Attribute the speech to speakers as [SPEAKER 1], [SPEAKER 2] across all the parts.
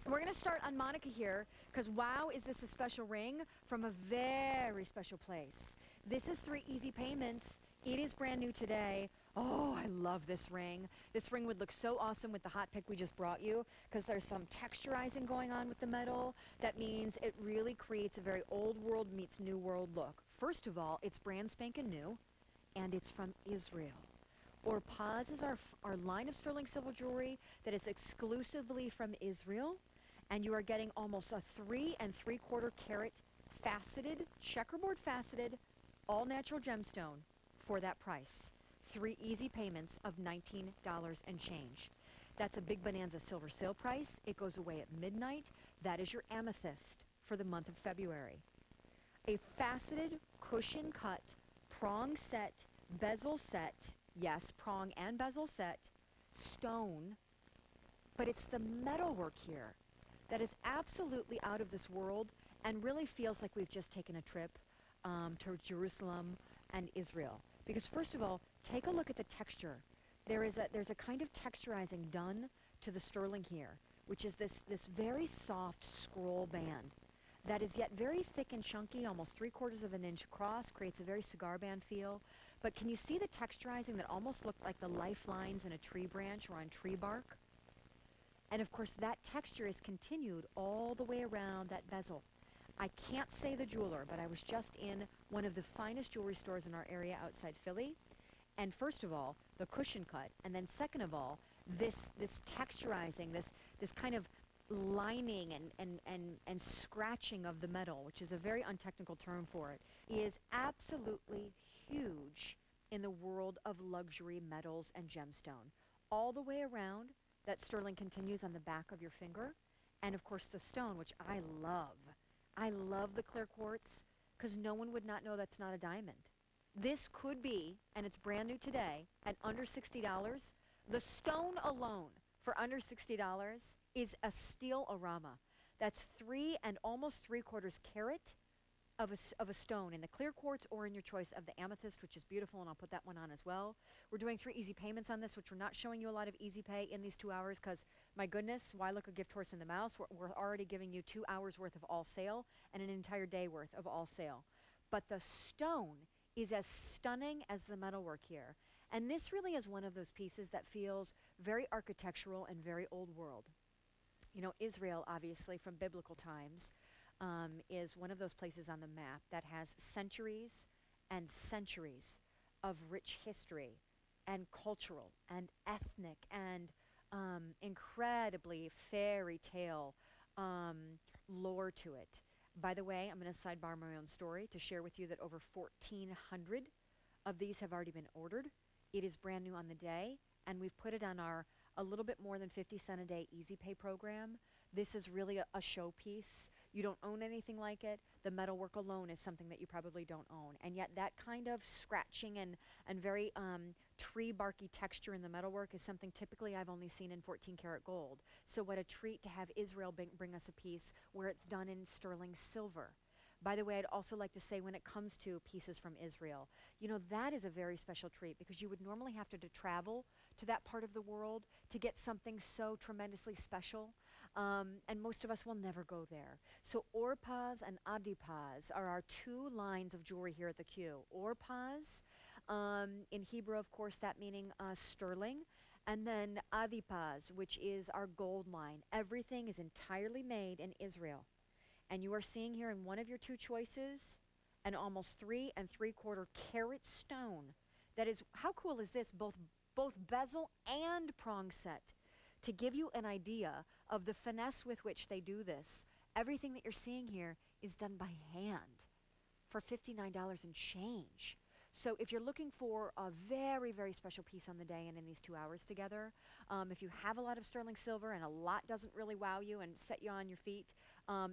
[SPEAKER 1] We're going to start on Monica here because, wow, is this a special ring from a very special place. This is 3 easy payments. It is brand new today. Oh, I love this ring. This ring would look so awesome with the hot pick we just brought you because there's some texturizing going on with the metal. That means it really creates a very old world meets new world look. First of all, it's brand spanking new, and it's from Israel. Orpaz is our line of sterling silver jewelry that is exclusively from Israel. And you are getting almost a 3 3/4 carat faceted, checkerboard faceted, all natural gemstone for that price. 3 easy payments of $19 and change. That's a big Bonanza silver sale price. It goes away at midnight. That is your amethyst for the month of February. A faceted, cushion cut, prong set, bezel set, yes, prong and bezel set, stone, but it's the metalwork here that is absolutely out of this world and really feels like we've just taken a trip to Jerusalem and Israel. Because first of all, take a look at the texture. There's a kind of texturizing done to the sterling here, which is this very soft scroll band that is yet very thick and chunky, almost 3/4 of an inch across, creates a very cigar band feel. But can you see the texturizing that almost looked like the lifelines in a tree branch or on tree bark? And of course, that texture is continued all the way around that bezel. I can't say the jeweler, but I was just in one of the finest jewelry stores in our area outside Philly. And first of all, the cushion cut, and then second of all, this texturizing, this kind of lining and scratching of the metal, which is a very untechnical term for it, is absolutely huge in the world of luxury metals and gemstone. All the way around, that sterling continues on the back of your finger. And of course the stone, which I love. I love the clear quartz because no one would not know that's not a diamond. This could be, and it's brand new today, at under $60. The stone alone for under $60 is a steel-orama. That's 3 and almost 3/4 carat of a stone in the clear quartz or in your choice of the amethyst, which is beautiful, and I'll put that one on as well. We're doing 3 easy payments on this, which we're not showing you a lot of easy pay in these 2 hours because, my goodness, why look a gift horse in the mouth? We're already giving you 2 hours worth of all sale and an entire day worth of all sale. But the stone is as stunning as the metalwork here. And this really is one of those pieces that feels very architectural and very old world. You know, Israel, obviously, from biblical times, is one of those places on the map that has centuries and centuries of rich history and cultural and ethnic and incredibly fairy tale lore to it. By the way, I'm going to sidebar my own story to share with you that over 1,400 of these have already been ordered. It is brand new on the day, and we've put it on our a little bit more than 50 cent a day easy pay program. This is really a showpiece. You don't own anything like it. The metalwork alone is something that you probably don't own. And yet that kind of scratching and very tree barky texture in the metalwork is something typically I've only seen in 14 karat gold. So what a treat to have Israel bring us a piece where it's done in sterling silver. By the way, I'd also like to say when it comes to pieces from Israel, you know, that is a very special treat because you would normally have to travel to that part of the world to get something so tremendously special. And most of us will never go there. So Orpaz and Adipaz are our 2 lines of jewelry here at the Q. Orpaz, in Hebrew, of course, that meaning sterling. And then Adipaz, which is our gold line. Everything is entirely made in Israel. And you are seeing here in one of your 2 choices an almost 3 3/4 carat stone. That is, how cool is this? Both bezel and prong set. To give you an idea of the finesse with which they do this, everything that you're seeing here is done by hand for $59 and change. So if you're looking for a very, very special piece on the day and in these 2 hours together, if you have a lot of sterling silver and a lot doesn't really wow you and set you on your feet,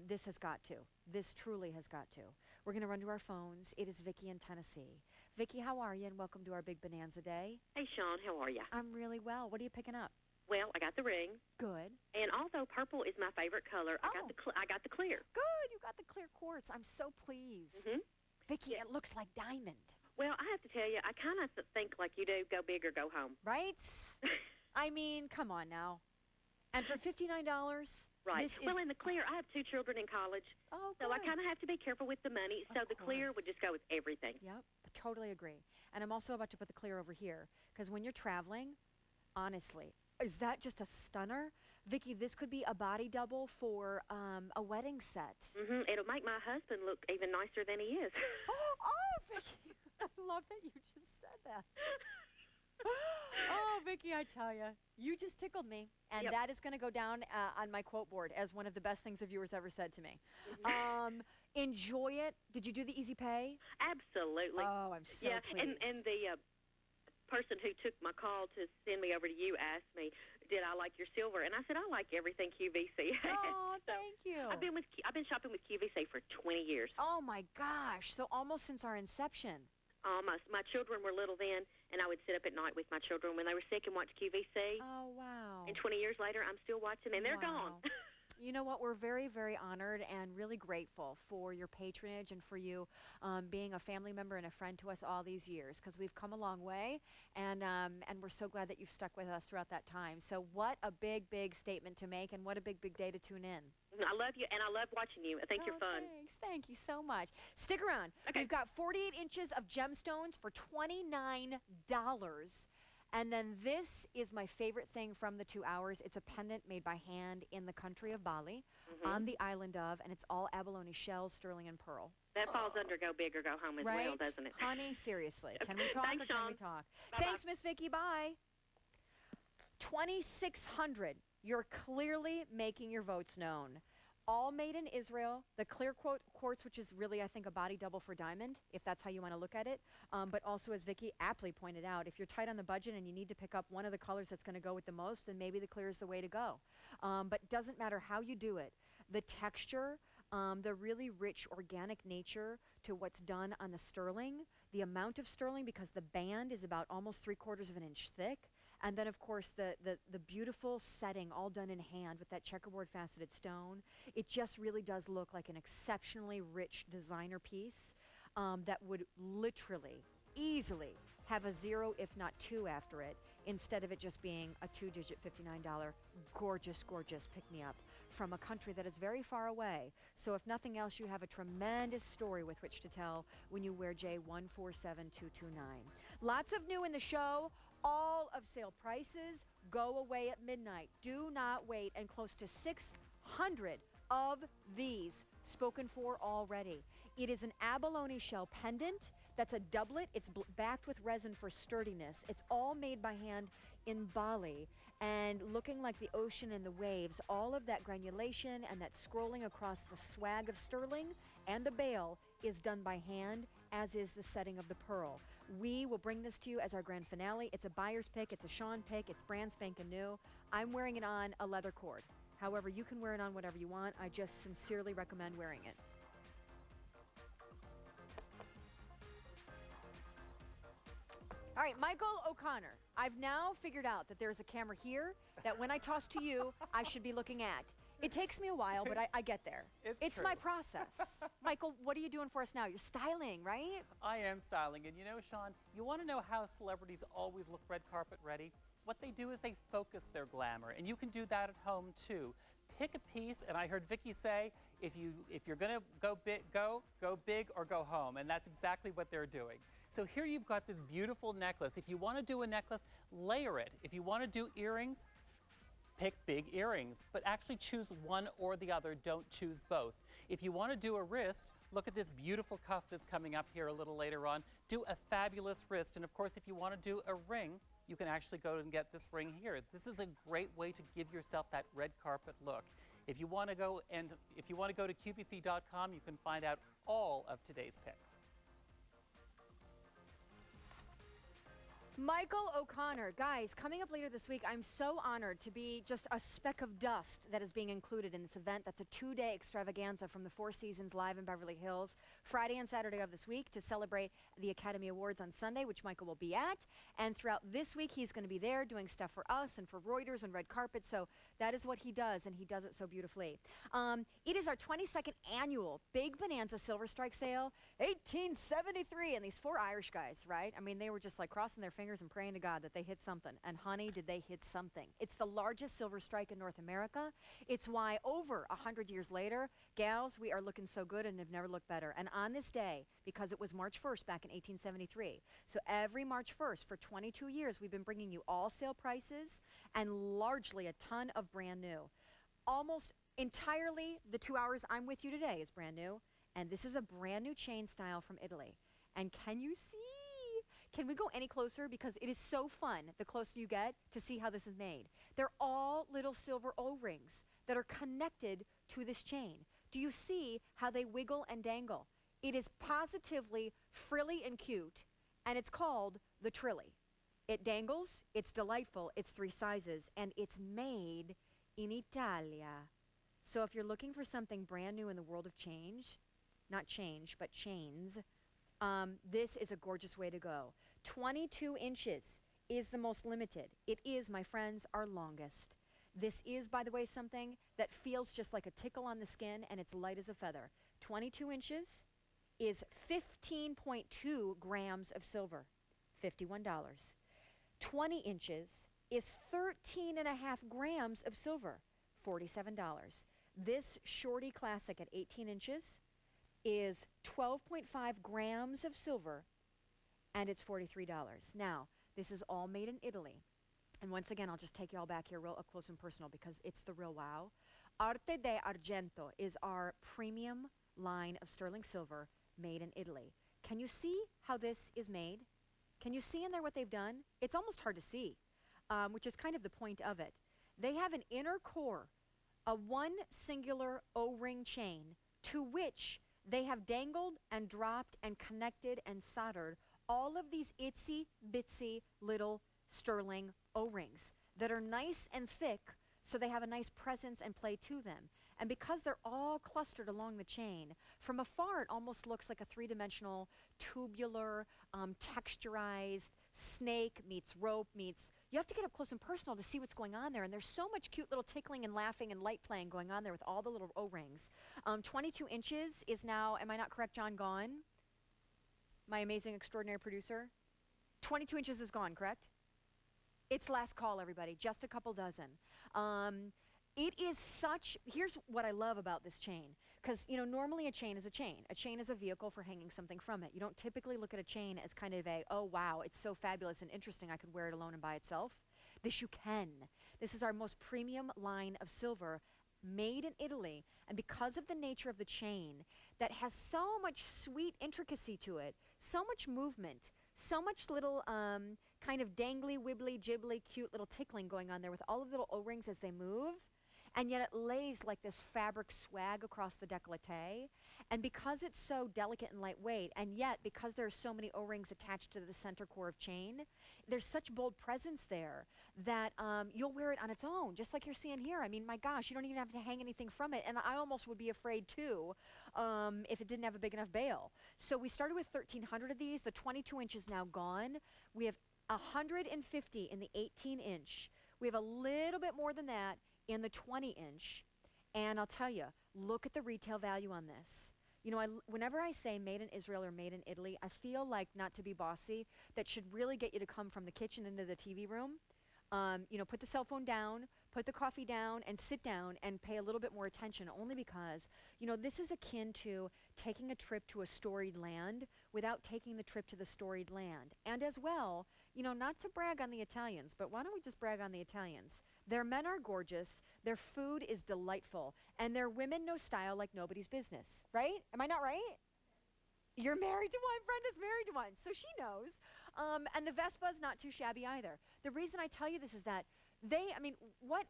[SPEAKER 1] this has got to. This truly has got to. We're going to run to our phones. It is Vicki in Tennessee. Vicki, how are you? And welcome to our big Bonanza Day.
[SPEAKER 2] Hey, Shawn, how are you?
[SPEAKER 1] I'm really well. What are you picking up?
[SPEAKER 2] Well, I got the ring.
[SPEAKER 1] Good.
[SPEAKER 2] And although purple is my favorite color, I got the clear.
[SPEAKER 1] Good. You got the clear quartz. I'm so pleased.
[SPEAKER 2] Mm-hmm.
[SPEAKER 1] Vicki, it looks like diamond.
[SPEAKER 2] Well, I have to tell you, I kind of think like you do, go big or go home.
[SPEAKER 1] Right? I mean, come on now. And for $59,
[SPEAKER 2] Right.
[SPEAKER 1] this is...
[SPEAKER 2] Well, in the clear, I have 2 children in college, so I kind of have to be careful with the money. So the clear would just go with everything.
[SPEAKER 1] Yep, totally agree. And I'm also about to put the clear over here, because when you're traveling, honestly, is that just a stunner? Vicki, this could be a body double for a wedding set.
[SPEAKER 2] It'll make my husband look even nicer than he is.
[SPEAKER 1] Oh, Vicki, I love that you just said that. Oh, Vicki, I tell you, you just tickled me. And that is going to go down on my quote board as one of the best things a viewer's ever said to me. Enjoy it. Did you do the easy pay?
[SPEAKER 2] Absolutely.
[SPEAKER 1] Oh, I'm so pleased.
[SPEAKER 2] And the person who took my call to send me over to you asked me, did I like your silver? And I said, I like everything QVC has.
[SPEAKER 1] Oh, thank you.
[SPEAKER 2] I've been shopping with QVC for 20 years.
[SPEAKER 1] Oh, my gosh. So almost since our inception.
[SPEAKER 2] Almost. My children were little then, and I would sit up at night with my children when they were sick and watch QVC.
[SPEAKER 1] Oh, wow.
[SPEAKER 2] And 20 years later, I'm still watching, and they're gone.
[SPEAKER 1] You know what? We're very, very honored and really grateful for your patronage and for you being a family member and a friend to us all these years, because we've come a long way, and we're so glad that you've stuck with us throughout that time. So what a big, big statement to make, and what a big, big day to tune in.
[SPEAKER 2] I love you, and I love watching you. I think you're fun.
[SPEAKER 1] Thanks. Thank you so much. Stick around.
[SPEAKER 2] Okay.
[SPEAKER 1] We've got 48 inches of gemstones for $29. And then this is my favorite thing from the 2 hours. It's a pendant made by hand in the country of Bali, on the island of, and it's all abalone shells, sterling, and pearl.
[SPEAKER 2] That falls under go big or go home as well, doesn't it?
[SPEAKER 1] Honey, seriously. Can we talk
[SPEAKER 2] Thanks,
[SPEAKER 1] or can
[SPEAKER 2] Shawn.
[SPEAKER 1] we talk?
[SPEAKER 2] Bye-bye.
[SPEAKER 1] Thanks, Miss Vicki. Bye. 2,600. You're clearly making your votes known. All made in Israel. The clear quartz, which is really, I think, a body double for diamond, if that's how you want to look at it. But also, as Vicki aptly pointed out, if you're tight on the budget and you need to pick up one of the colors that's going to go with the most, then maybe the clear is the way to go. But doesn't matter how you do it. The texture, the really rich organic nature to what's done on the sterling, the amount of sterling, because the band is about almost 3/4 of an inch thick. And then, of course, the beautiful setting all done in hand with that checkerboard faceted stone. It just really does look like an exceptionally rich designer piece that would literally, easily have a 0, if not 2 after it, instead of it just being a 2-digit $59 gorgeous, gorgeous pick-me-up from a country that is very far away. So if nothing else, you have a tremendous story with which to tell when you wear J147229. Lots of new in the show. All of sale prices go away at midnight. Do not wait. And close to 600 of these spoken for already. It is an abalone shell pendant. That's a doublet. It's backed with resin for sturdiness. It's all made by hand in Bali and looking like the ocean and the waves. All of that granulation and that scrolling across the swag of sterling and the bale is done by hand, as is the setting of the pearl. We will bring this to you as our grand finale. It's a buyer's pick. It's a Shawn pick. It's brand spanking new. I'm wearing it on a leather cord. However, you can wear it on whatever you want. I just sincerely recommend wearing it. All right, Michael O'Connor. I've now figured out that there's a camera here that when I toss to you, I should be looking at. It takes me a while, but I get there. It's my process. Michael, what are you doing for us now? You're styling, right?
[SPEAKER 3] I am styling. And you know, Shawn, you want to know how celebrities always look red carpet ready? What they do is they focus their glamour, and you can do that at home too. Pick a piece, and I heard Vicki say, if you're going to go big or go home, and that's exactly what they're doing. So here you've got this beautiful necklace. If you want to do a necklace, layer it. If you want to do earrings, pick big earrings, but actually choose one or the other. Don't choose both. If you want to do a wrist, look at this beautiful cuff that's coming up here a little later on. Do a fabulous wrist. And of course, if you want to do a ring, you can actually go and get this ring here. This is a great way to give yourself that red carpet look. If you want to go to QVC.com, you can find out all of today's picks.
[SPEAKER 1] Michael O'Connor. Guys, coming up later this week, I'm so honored to be just a speck of dust that is being included in this event. That's a 2-day extravaganza from the Four Seasons live in Beverly Hills, Friday and Saturday of this week to celebrate the Academy Awards on Sunday, which Michael will be at. And throughout this week, he's going to be there doing stuff for us and for Reuters and Red Carpet. So that is what he does, and he does it so beautifully. It is our 22nd annual Big Bonanza Silver Strike Sale, 1873. And these 4 Irish guys, right? I mean, they were just like crossing their fingers fingers and praying to God that they hit something. And honey, did they hit something. It's the largest silver strike in North America. It's why over 100 years later, gals, we are looking so good and have never looked better. And on this day, because it was March 1st back in 1873, so every March 1st for 22 years, we've been bringing you all sale prices and largely a ton of brand new. Almost entirely the 2 hours I'm with you today is brand new. And this is a brand new chain style from Italy. And can you see? Can we go any closer? Because it is so fun the closer you get to see how this is made. They're all little silver O-rings that are connected to this chain. Do you see how they wiggle and dangle? It is positively frilly and cute, and it's called the Trilly. It dangles, it's delightful, it's 3 sizes, and it's made in Italia. So if you're looking for something brand new in the world of change, not change, but chains, this is a gorgeous way to go. 22 inches is the most limited. It is, my friends, our longest. This is, by the way, something that feels just like a tickle on the skin, and it's light as a feather. 22 inches is 15.2 grams of silver, $51. 20 inches is 13.5 grams of silver, $47. This Shorty Classic at 18 inches is 12.5 grams of silver, and it's $43. Now, this is all made in Italy. And once again, I'll just take you all back here real up close and personal because it's the real wow. Arte de Argento is our premium line of sterling silver made in Italy. Can you see how this is made? Can you see in there what they've done? It's almost hard to see, which is kind of the point of it. They have an inner core, a one singular O-ring chain to which they have dangled and dropped and connected and soldered all of these itsy bitsy little sterling O-rings that are nice and thick, so they have a nice presence and play to them. And because they're all clustered along the chain, from afar it almost looks like a 3-dimensional, tubular, texturized snake meets rope meets. You have to get up close and personal to see what's going on there. And there's so much cute little tickling and laughing and light playing going on there with all the little O-rings. 22 inches is now, am I not correct, John, gone? My amazing, extraordinary producer? 22 inches is gone, correct? It's last call, everybody, just a couple dozen. It is such, here's what I love about this chain, because, you know, normally a chain is a chain. A chain is a vehicle for hanging something from it. You don't typically look at a chain as kind of a, oh, wow, it's so fabulous and interesting, I could wear it alone and by itself. This you can. This is our most premium line of silver made in Italy, and because of the nature of the chain that has so much sweet intricacy to it, so much movement, so much little kind of dangly, wibbly, jibbly, cute little tickling going on there with all of the little O-rings as they move. And yet it lays like this fabric swag across the décolleté. And because it's so delicate and lightweight, and yet because there are so many O-rings attached to the center core of chain, there's such bold presence there that you'll wear it on its own, just like you're seeing here. I mean, my gosh, you don't even have to hang anything from it. And I almost would be afraid too if it didn't have a big enough bail. So we started with 1,300 of these. The 22 inch is now gone. We have 150 in the 18 inch. We have a little bit more than that in the 20 inch, and I'll tell you, look at the retail value on this. You know, whenever I say made in Israel or made in Italy, I feel like, not to be bossy, that should really get you to come from the kitchen into the TV room. You know, put the cell phone down, put the coffee down, and sit down and pay a little bit more attention, only because, you know, this is akin to taking a trip to a storied land without taking the trip to the storied land. And as well, you know, not to brag on the Italians, but why don't we just brag on the Italians? Their men are gorgeous, their food is delightful, and their women know style like nobody's business, right? Am I not right? You're married to one, Brenda's married to one, so she knows. And the Vespa's not too shabby either. The reason I tell you this is that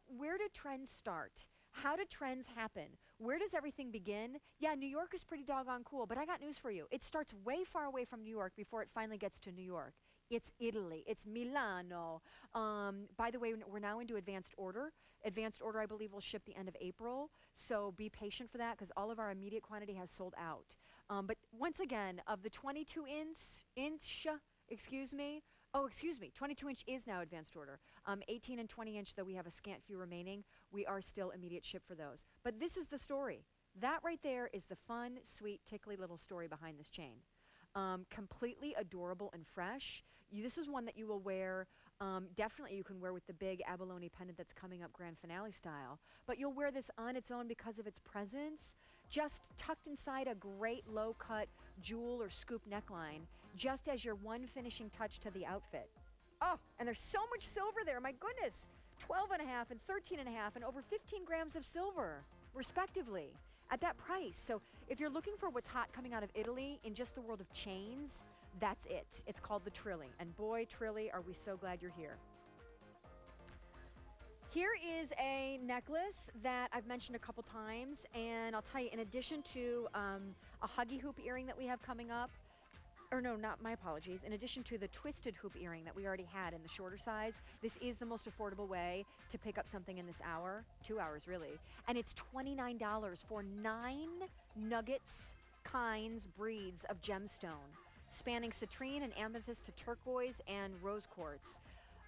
[SPEAKER 1] where do trends start? How do trends happen? Where does everything begin? Yeah, New York is pretty doggone cool, but I got news for you. It starts way far away from New York before it finally gets to New York. It's Italy. It's Milano. By the way, we're now into advanced order. Advanced order, I believe, will ship the end of April. So be patient for that because all of our immediate quantity has sold out. But once again, of the 22 inch, 22 inch is now advanced order. 18 and 20 inch, though we have a scant few remaining, we are still immediate ship for those. But this is the story. That right there is the fun, sweet, tickly little story behind this chain. Completely adorable and fresh. This is one that you will wear. Definitely you can wear with the big abalone pendant that's coming up grand finale style. But you'll wear this on its own because of its presence, just tucked inside a great low-cut jewel or scoop neckline, just as your one finishing touch to the outfit. Oh, and there's so much silver there, my goodness. 12.5 and 13.5 and over 15 grams of silver, respectively, at that price. So if you're looking for what's hot coming out of Italy in just the world of chains, that's it. It's called the Trilli. And boy, Trilli, are we so glad you're here. Here is a necklace that I've mentioned a couple times, and I'll tell you, in addition to a huggy hoop earring that we have coming up, or no, not my apologies, in addition to the twisted hoop earring that we already had in the shorter size, this is the most affordable way to pick up something in this hour, 2 hours really, and it's $29 for 9 nuggets, kinds, breeds of gemstone, spanning citrine and amethyst to turquoise and rose quartz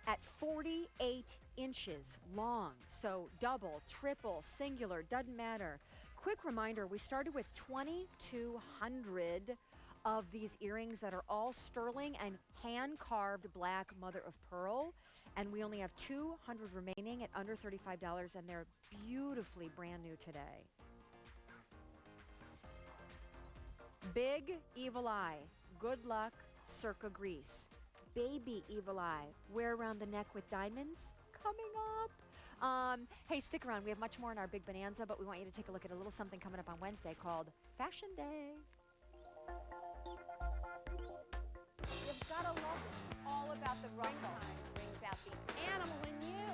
[SPEAKER 1] at 48 inches long. So double, triple, singular, doesn't matter. Quick reminder, we started with 2,200 of these earrings that are all sterling and hand-carved black mother of pearl, and we only have 200 remaining at under $35, and they're beautifully brand new today. Big Evil Eye, good luck, circa Greece. Baby Evil Eye, wear around the neck with diamonds, coming up. Hey, stick around. We have much more in our big bonanza, but we want you to take a look at a little something coming up on Wednesday called Fashion Day.
[SPEAKER 4] You've got to love it. All about the runtime brings out the animal in you.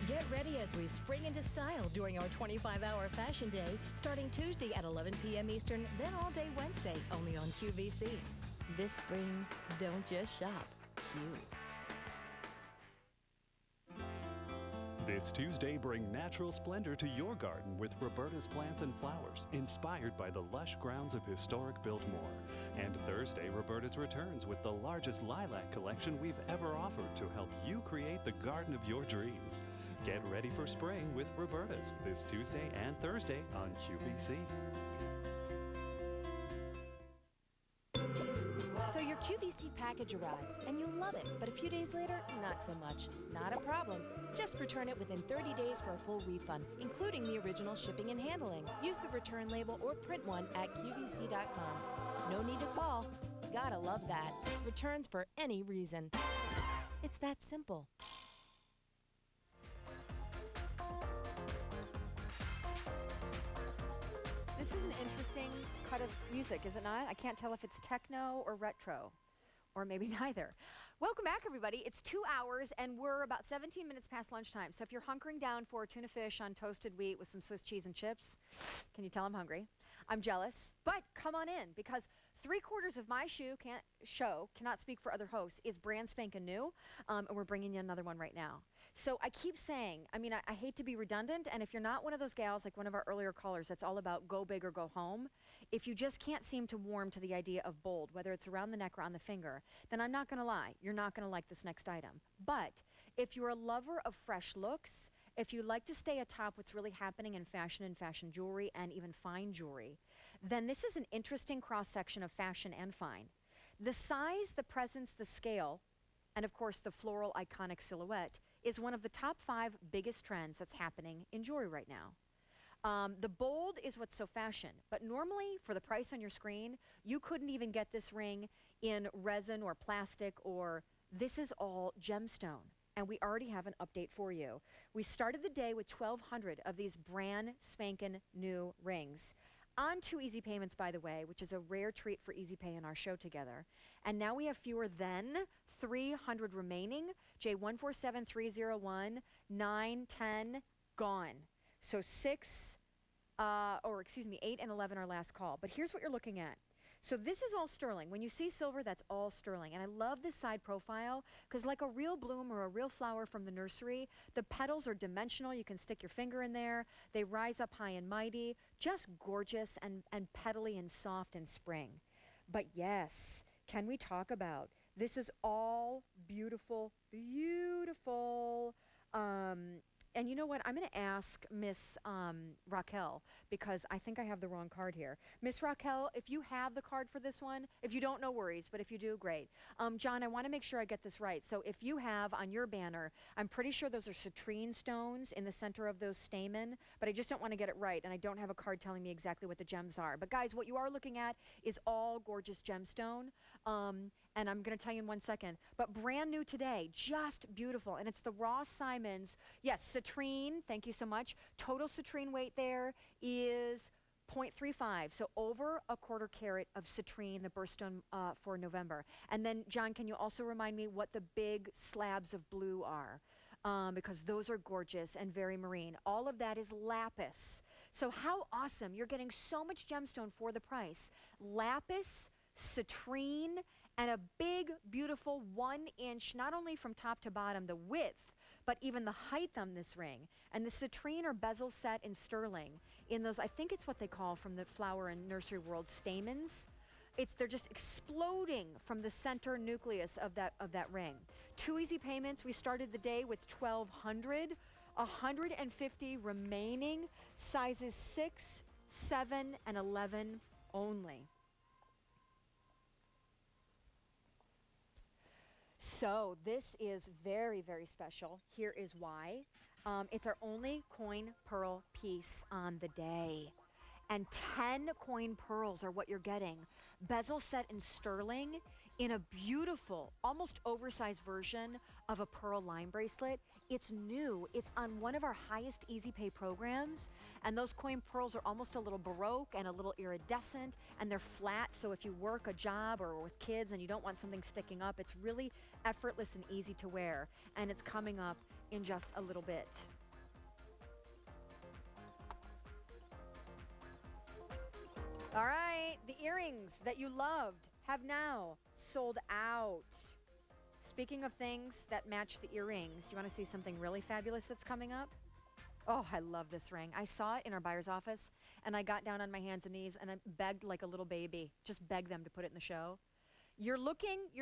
[SPEAKER 5] Get ready as we spring into style during our 25-hour Fashion Day, starting Tuesday at 11 p.m. Eastern, then all day Wednesday, only on QVC. This spring, don't just shop, Q.
[SPEAKER 6] This Tuesday, bring natural splendor to your garden with Roberta's Plants and Flowers, inspired by the lush grounds of historic Biltmore. And Thursday, Roberta's returns with the largest lilac collection we've ever offered to help you create the garden of your dreams. Get ready for spring with Roberta's this Tuesday and Thursday on QVC.
[SPEAKER 7] So your QVC package arrives, and you love it, but a few days later, not so much. Not a problem. Just return it within 30 days for a full refund, including the original shipping and handling. Use the return label or print one at QVC.com. No need to call. Gotta love that. Returns for any reason. It's that simple.
[SPEAKER 1] This is an interesting cut of music, is it not? I can't tell if it's techno or retro, or maybe neither. Welcome back, everybody. It's 2 hours, and we're about 17 minutes past lunchtime. So if you're hunkering down for tuna fish on toasted wheat with some Swiss cheese and chips, can you tell I'm hungry? I'm jealous, but come on in, because 3/4 of my show cannot speak for other hosts, is brand spanking new, and we're bringing you another one right now. So I keep saying, I mean, I hate to be redundant, and if you're not one of those gals like one of our earlier callers that's all about go big or go home, if you just can't seem to warm to the idea of bold, whether it's around the neck or on the finger, then I'm not going to lie, you're not going to like this next item. But if you're a lover of fresh looks, if you like to stay atop what's really happening in fashion and fashion jewelry and even fine jewelry, then this is an interesting cross-section of fashion and fine. The size, the presence, the scale, and of course the floral iconic silhouette is one of the top 5 biggest trends that's happening in jewelry right now. The bold is what's so fashion, but normally for the price on your screen, you couldn't even get this ring in resin or plastic, or this is all gemstone. And we already have an update for you. We started the day with 1,200 of these brand spankin' new rings. On 2 easy payments, by the way, which is a rare treat for Easy Pay in our show together. And now we have fewer than 300 remaining. J147301, 910, gone. So 8 and 11 our last call. But here's what you're looking at. So this is all sterling. When you see silver, that's all sterling. And I love this side profile because like a real bloom or a real flower from the nursery, the petals are dimensional. You can stick your finger in there. They rise up high and mighty, just gorgeous and petally and soft in spring. But yes, can we talk about, this is all beautiful, beautiful And you know what? I'm going to ask Miss Raquel, because I think I have the wrong card here. Miss Raquel, if you have the card for this one, if you don't, no worries, but if you do, great. John, I want to make sure I get this right. So if you have on your banner, I'm pretty sure those are citrine stones in the center of those stamen, but I just don't want to get it right, and I don't have a card telling me exactly what the gems are. But guys, what you are looking at is all gorgeous gemstone, and I'm going to tell you in 1 second. But brand new today, just beautiful, and it's the Ross Simons. Yes, citrine, thank you so much. Total citrine weight there is 0.35, so over a quarter carat of citrine, the birthstone for November. And then, John, can you also remind me what the big slabs of blue are? Because those are gorgeous and very marine. All of that is lapis. So how awesome. You're getting so much gemstone for the price. Lapis, citrine, and a big, beautiful 1 inch, not only from top to bottom, the width, but even the height on this ring. And the citrine or bezel set in sterling in those, I think it's what they call from the flower and nursery world, stamens. They're just exploding from the center nucleus of that ring. 2 easy payments. We started the day with 1,200, 150 remaining, sizes 6, 7, and 11 only. So this is very, very special. Here is why. It's our only coin pearl piece on the day. And 10 coin pearls are what you're getting. Bezel set in sterling in a beautiful, almost oversized version of a pearl line bracelet. It's new. It's on one of our highest easy pay programs. And those coin pearls are almost a little baroque and a little iridescent, and they're flat. So if you work a job or with kids and you don't want something sticking up, it's really effortless and easy to wear. And it's coming up in just a little bit. All right, the earrings that you loved have now sold out. Speaking of things that match the earrings, do you want to see something really fabulous that's coming up? Oh, I love this ring. I saw it in our buyer's office, and I got down on my hands and knees, and I begged like a little baby, just begged them to put it in the show. You're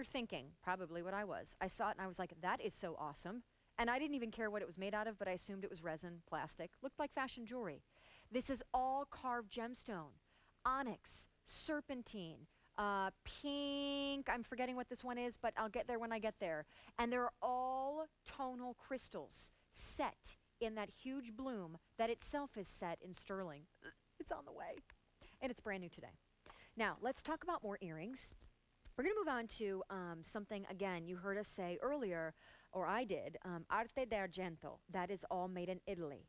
[SPEAKER 1] thinking, probably what I was. I saw it, and I was like, that is so awesome. And I didn't even care what it was made out of, but I assumed it was resin, plastic. Looked like fashion jewelry. This is all carved gemstone. Onyx, serpentine, pink, I'm forgetting what this one is, but I'll get there when I get there. And they're all tonal crystals set in that huge bloom that itself is set in sterling. It's on the way. And it's brand new today. Now, let's talk about more earrings. We're going to move on to something, again, you heard us say earlier, or I did, arte d'argento. That is all made in Italy.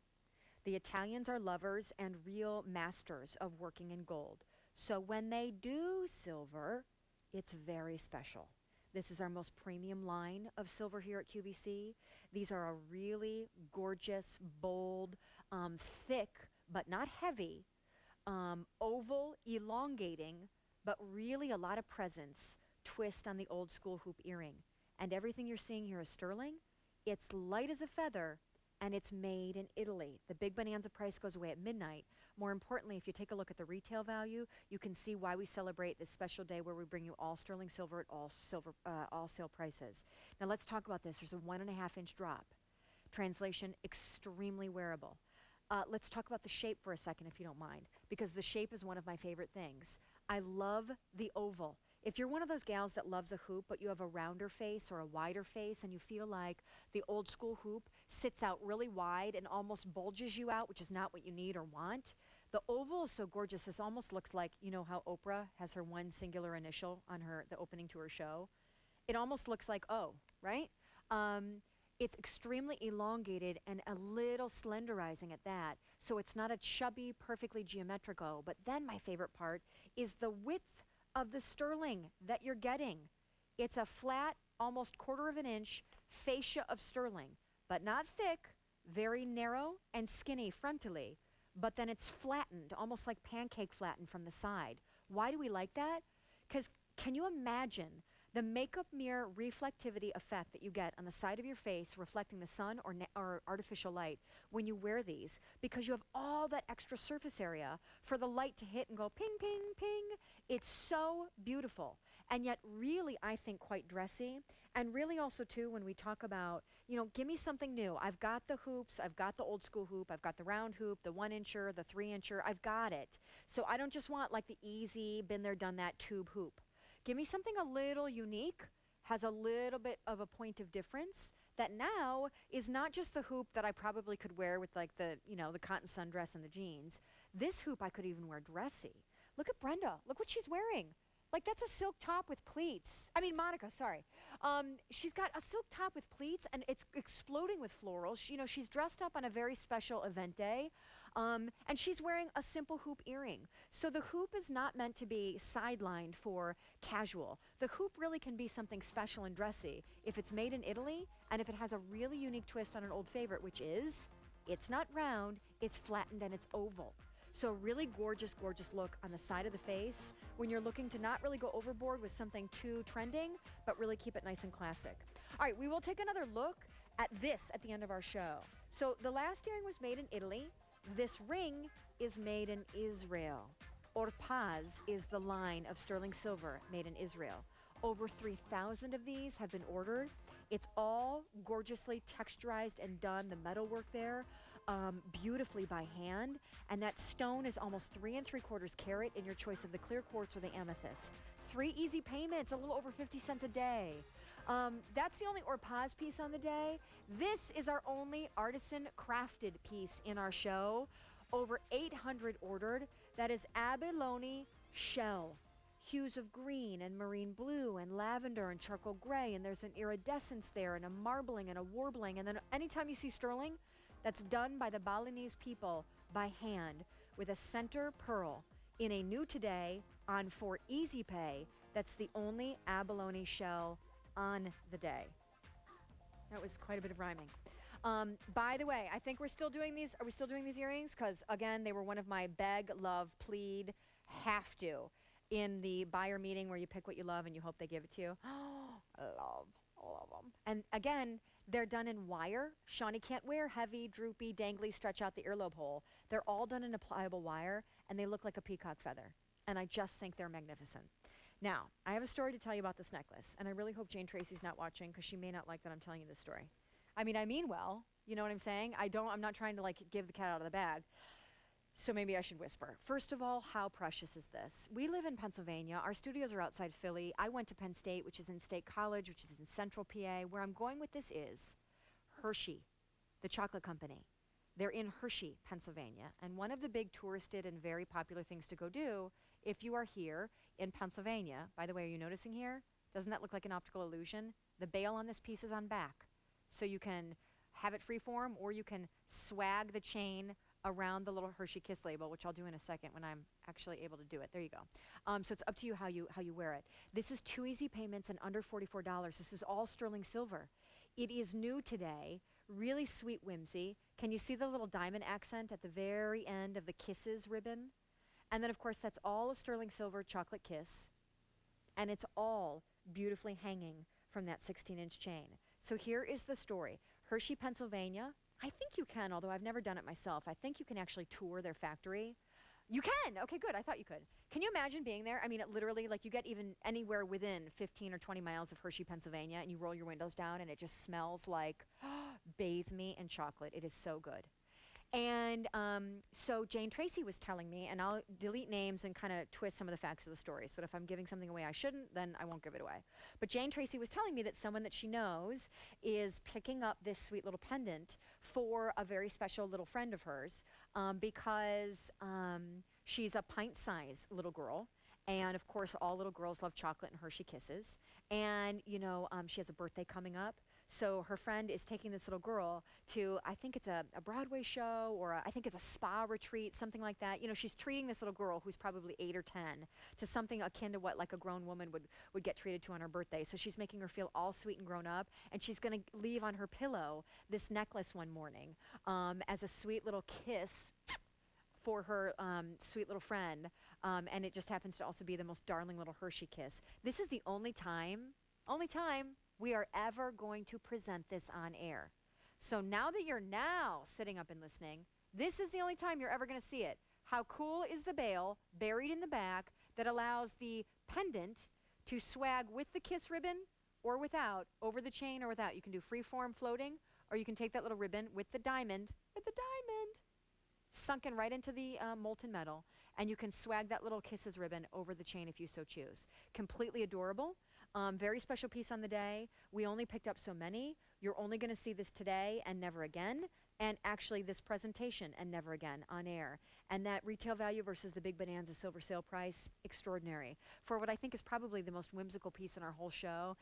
[SPEAKER 1] The Italians are lovers and real masters of working in gold. So when they do silver, it's very special. This is our most premium line of silver here at QVC. These are a really gorgeous, bold, thick, but not heavy, oval, elongating, but really a lot of presence twist on the old school hoop earring. And everything you're seeing here is sterling. It's light as a feather, and it's made in Italy. The big Bonanza price goes away at midnight. More importantly, if you take a look at the retail value, you can see why we celebrate this special day where we bring you all sterling silver at all sale prices. Now let's talk about this. There's a 1.5 inch drop. Translation, extremely wearable. Let's talk about the shape for a second, if you don't mind, because the shape is one of my favorite things. I love the oval. If you're one of those gals that loves a hoop, but you have a rounder face or a wider face, and you feel like the old school hoop sits out really wide and almost bulges you out, which is not what you need or want, the oval is so gorgeous. This almost looks like, you know how Oprah has her one singular initial on the opening to her show? It almost looks like O, right? It's extremely elongated and a little slenderizing at that. So it's not a chubby, perfectly geometric O. But then my favorite part is the width of the sterling that you're getting. It's a flat, almost 1/4 inch fascia of sterling, but not thick, very narrow and skinny frontally, but then it's flattened, almost like pancake flattened from the side. Why do we like that? Because can you imagine the makeup mirror reflectivity effect that you get on the side of your face reflecting the sun or artificial light when you wear these, because you have all that extra surface area for the light to hit and go ping, ping, ping. It's so beautiful. and yet really, I think, quite dressy. And really also, too, when we talk about, give me something new. I've got the hoops. I've got the old school hoop. I've got the round hoop, the 1-incher, the 3-incher. I've got it. So I don't just want like the easy, been there, done that tube hoop. Give me something a little unique, has a little bit of a point of difference, that now is not just the hoop that I probably could wear with like the cotton sundress and the jeans. This hoop I could even wear dressy. Look at Brenda. Look what she's wearing. Like, that's a silk top with pleats. I mean, Monica, sorry. She's got a silk top with pleats, and it's exploding with florals. She's dressed up on a very special event day, and she's wearing a simple hoop earring. So the hoop is not meant to be sidelined for casual. The hoop really can be something special and dressy if it's made in Italy, and if it has a really unique twist on an old favorite, which is, it's not round, it's flattened and it's oval. So really gorgeous, gorgeous look on the side of the face when you're looking to not really go overboard with something too trending, but really keep it nice and classic. All right, we will take another look at this at the end of our show. So the last earring was made in Italy. This ring is made in Israel. Orpaz is the line of sterling silver made in Israel. Over 3,000 of these have been ordered. It's all gorgeously texturized and done, the metalwork there, beautifully by hand. And that stone is almost 3 3/4 carat in your choice of the clear quartz or the amethyst. 3 easy payments, a little over 50 cents a day. That's the only Orpaz piece on the day. This is our only artisan crafted piece in our show. Over 800 ordered. That is abalone shell. Hues of green and marine blue and lavender and charcoal gray, and there's an iridescence there and a marbling and a warbling. And then anytime you see sterling, that's done by the Balinese people by hand with a center pearl in a new today on for easy pay. That's the only abalone shell on the day. That was quite a bit of rhyming. By the way, I think we're still doing these. Are we still doing these earrings? Because again, they were one of my beg, love, plead, have to in the buyer meeting where you pick what you love and you hope they give it to you. I love them. And again, they're done in wire. Shawnee can't wear heavy, droopy, dangly, stretch out the earlobe hole. They're all done in a pliable wire, and they look like a peacock feather. And I just think they're magnificent. Now, I have a story to tell you about this necklace, and I really hope Jane Tracy's not watching because she may not like that I'm telling you this story. I mean well, you know what I'm saying? I'm not trying to like give the cat out of the bag. So maybe I should whisper. First of all, how precious is this? We live in Pennsylvania. Our studios are outside Philly. I went to Penn State, which is in State College, which is in Central PA. Where I'm going with this is Hershey, the chocolate company. They're in Hershey, Pennsylvania. And one of the big touristed and very popular things to go do if you are here in Pennsylvania, by the way, are you noticing here? Doesn't that look like an optical illusion? The bail on this piece is on back. So you can have it freeform, or you can swag the chain around the little Hershey Kiss label, which I'll do in a second when I'm actually able to do it. There you go. So it's up to you how you wear it. This is 2 easy payments and under $44. This is all sterling silver. It is new today, really sweet whimsy. Can you see the little diamond accent at the very end of the Kisses ribbon? And then, of course, that's all a sterling silver chocolate kiss. And it's all beautifully hanging from that 16-inch chain. So here is the story. Hershey, Pennsylvania. I think you can, although I've never done it myself. I think you can actually tour their factory. You can? Okay, good. I thought you could. Can you imagine being there? I mean, it literally, like, you get even anywhere within 15 or 20 miles of Hershey, Pennsylvania, and you roll your windows down, and it just smells like, bathe me in chocolate. It is so good. And so Jane Tracy was telling me, and I'll delete names and kind of twist some of the facts of the story, so that if I'm giving something away I shouldn't, then I won't give it away. But Jane Tracy was telling me that someone that she knows is picking up this sweet little pendant for a very special little friend of hers because she's a pint-sized little girl. And, of course, all little girls love chocolate and Hershey Kisses. And, she has a birthday coming up. So her friend is taking this little girl to, I think it's a Broadway show, or I think it's a spa retreat, something like that. She's treating this little girl who's probably 8 or 10 to something akin to what like a grown woman would get treated to on her birthday. So she's making her feel all sweet and grown up, and she's going to leave on her pillow this necklace one morning as a sweet little kiss for her sweet little friend. And it just happens to also be the most darling little Hershey kiss. This is the only time we are ever going to present this on air. So now that you're now sitting up and listening, this is the only time you're ever going to see it. How cool is the bail buried in the back that allows the pendant to swag with the kiss ribbon or without, over the chain or without. You can do free-form floating, or you can take that little ribbon with the diamond, sunken right into the molten metal, and you can swag that little kisses ribbon over the chain if you so choose. Completely adorable. Very special piece on the day. We only picked up so many. You're only going to see this today and never again, and actually this presentation and never again on air. And that retail value versus the big Bonanza silver sale price, extraordinary. For what I think is probably the most whimsical piece in our whole show,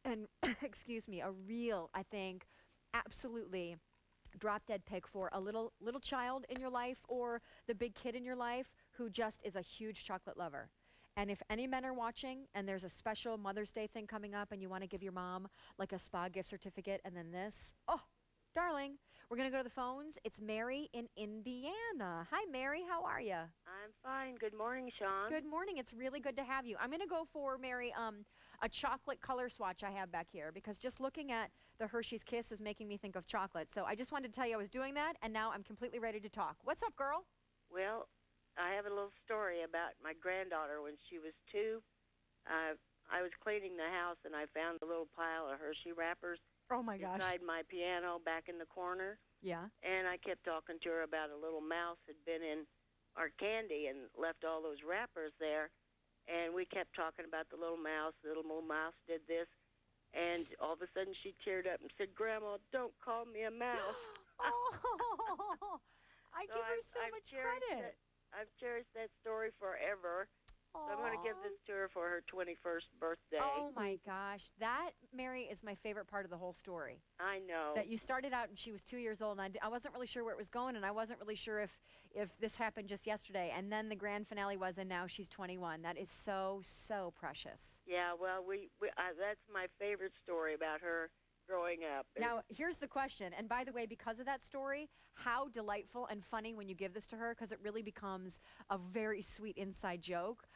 [SPEAKER 1] and excuse me, a real, I think, absolutely drop-dead pick for a little child in your life or the big kid in your life who just is a huge chocolate lover. And if any men are watching and there's a special Mother's Day thing coming up and you want to give your mom like a spa gift certificate and then this, oh, darling, we're going to go to the phones. It's Mary in Indiana. Hi, Mary. How are you?
[SPEAKER 8] I'm fine. Good morning, Shawn.
[SPEAKER 1] Good morning. It's really good to have you. I'm going to go for, Mary, a chocolate color swatch I have back here because just looking at the Hershey's Kiss is making me think of chocolate. So I just wanted to tell you I was doing that, and now I'm completely ready to talk. What's up, girl?
[SPEAKER 8] Well, I have a little story about my granddaughter when she was 2. I was cleaning the house, and I found a little pile of Hershey wrappers
[SPEAKER 1] Oh, my gosh.
[SPEAKER 8] beside my piano back in the corner.
[SPEAKER 1] Yeah.
[SPEAKER 8] And I kept talking to her about a little mouse had been in our candy and left all those wrappers there. And we kept talking about the little mouse. The little mouse did this. And all of a sudden she teared up and said, Grandma, don't call me a mouse.
[SPEAKER 1] Oh, I give her so much credit.
[SPEAKER 8] I've cherished that story forever. So I'm going to give this to her for her 21st birthday.
[SPEAKER 1] Oh, my gosh. That, Mary, is my favorite part of the whole story.
[SPEAKER 8] I know.
[SPEAKER 1] That you started out and she was 2 years old, and I wasn't really sure where it was going, and I wasn't really sure if this happened just yesterday. And then the grand finale was, and now she's 21. That is so, so precious.
[SPEAKER 8] Yeah, well, that's my favorite story about her growing up.
[SPEAKER 1] Now, here's the question. And by the way, because of that story, how delightful and funny when you give this to her, because it really becomes a very sweet inside joke.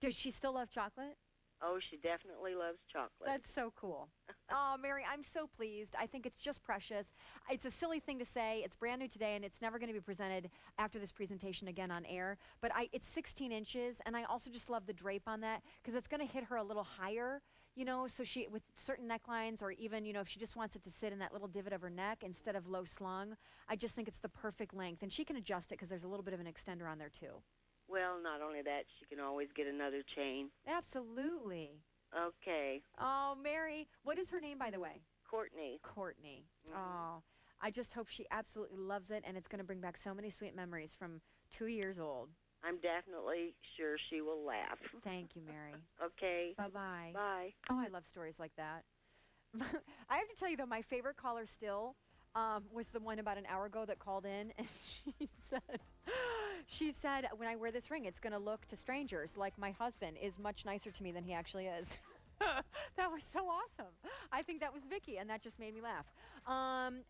[SPEAKER 1] Does she still love chocolate?
[SPEAKER 8] Oh, she definitely loves chocolate.
[SPEAKER 1] That's so cool. Oh, Mary, I'm so pleased. I think it's just precious. It's a silly thing to say. It's brand new today, and it's never going to be presented after this presentation again on air. But it's 16 inches, and I also just love the drape on that because it's going to hit her a little higher, you know, so she, with certain necklines or even, you know, if she just wants it to sit in that little divot of her neck instead of low slung, I just think it's the perfect length. And she can adjust it because there's a little bit of an extender on there, too.
[SPEAKER 8] Well, not only that, she can always get another chain.
[SPEAKER 1] Absolutely.
[SPEAKER 8] Okay.
[SPEAKER 1] Oh, Mary, what is her name, by the way?
[SPEAKER 8] Courtney.
[SPEAKER 1] Courtney. Oh, I just hope she absolutely loves it, and it's going to bring back so many sweet memories from 2 years old.
[SPEAKER 8] I'm definitely sure she will laugh.
[SPEAKER 1] Thank you, Mary.
[SPEAKER 8] Okay.
[SPEAKER 1] Bye-bye.
[SPEAKER 8] Bye.
[SPEAKER 1] Oh, I love stories like that. I have to tell you, though, my favorite caller still was the one about an hour ago that called in, and she said, when I wear this ring, it's going to look to strangers like my husband is much nicer to me than he actually is. That was so awesome. I think that was Vicky, and that just made me laugh.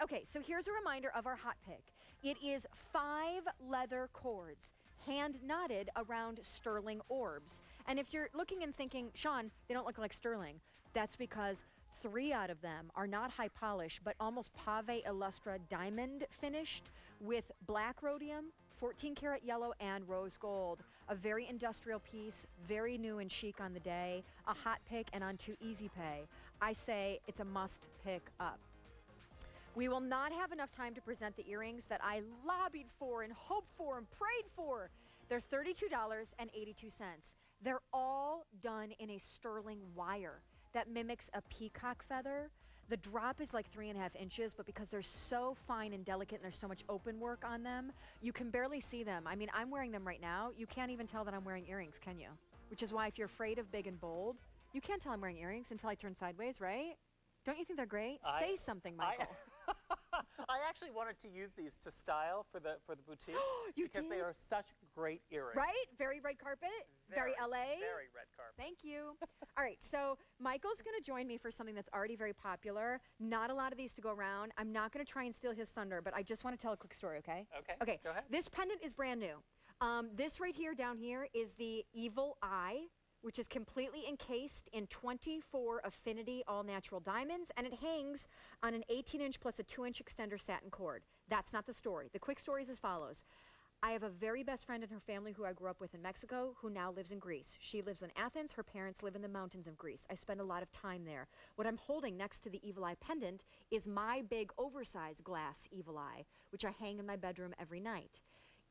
[SPEAKER 1] Okay, so here's a reminder of our hot pick. It is 5 leather cords, hand knotted around sterling orbs. And if you're looking and thinking, Shawn, they don't look like sterling, that's because 3 out of them are not high polish, but almost pave illustra diamond finished with black rhodium, 14 karat yellow, and rose gold. A very industrial piece, very new and chic on the day, a hot pick and on to easy pay. I say it's a must pick up. We will not have enough time to present the earrings that I lobbied for and hoped for and prayed for. They're $32.82. They're all done in a sterling wire that mimics a peacock feather. The drop is like 3.5 inches, but because they're so fine and delicate and there's so much open work on them, you can barely see them. I mean, I'm wearing them right now. You can't even tell that I'm wearing earrings, can you? Which is why if you're afraid of big and bold, you can't tell I'm wearing earrings until I turn sideways, right? Don't you think they're great? Say something, Michael.
[SPEAKER 3] I actually wanted to use these to style for the boutique.
[SPEAKER 1] You
[SPEAKER 3] because
[SPEAKER 1] did?
[SPEAKER 3] They are such great earrings.
[SPEAKER 1] Right? Very red carpet? Very LA?
[SPEAKER 3] Very red carpet.
[SPEAKER 1] Thank you. All right, so Michael's going to join me for something that's already very popular. Not a lot of these to go around. I'm not going to try and steal his thunder, but I just want to tell a quick story, okay?
[SPEAKER 3] Okay, go ahead.
[SPEAKER 1] This pendant is brand new. This right here, down here, is the Evil Eye, which is completely encased in 24 Affinity all-natural diamonds, and it hangs on an 18-inch plus a 2-inch extender satin cord. That's not the story. The quick story is as follows. I have a very best friend and her family who I grew up with in Mexico who now lives in Greece. She lives in Athens. Her parents live in the mountains of Greece. I spend a lot of time there. What I'm holding next to the Evil Eye pendant is my big oversized glass Evil Eye, which I hang in my bedroom every night.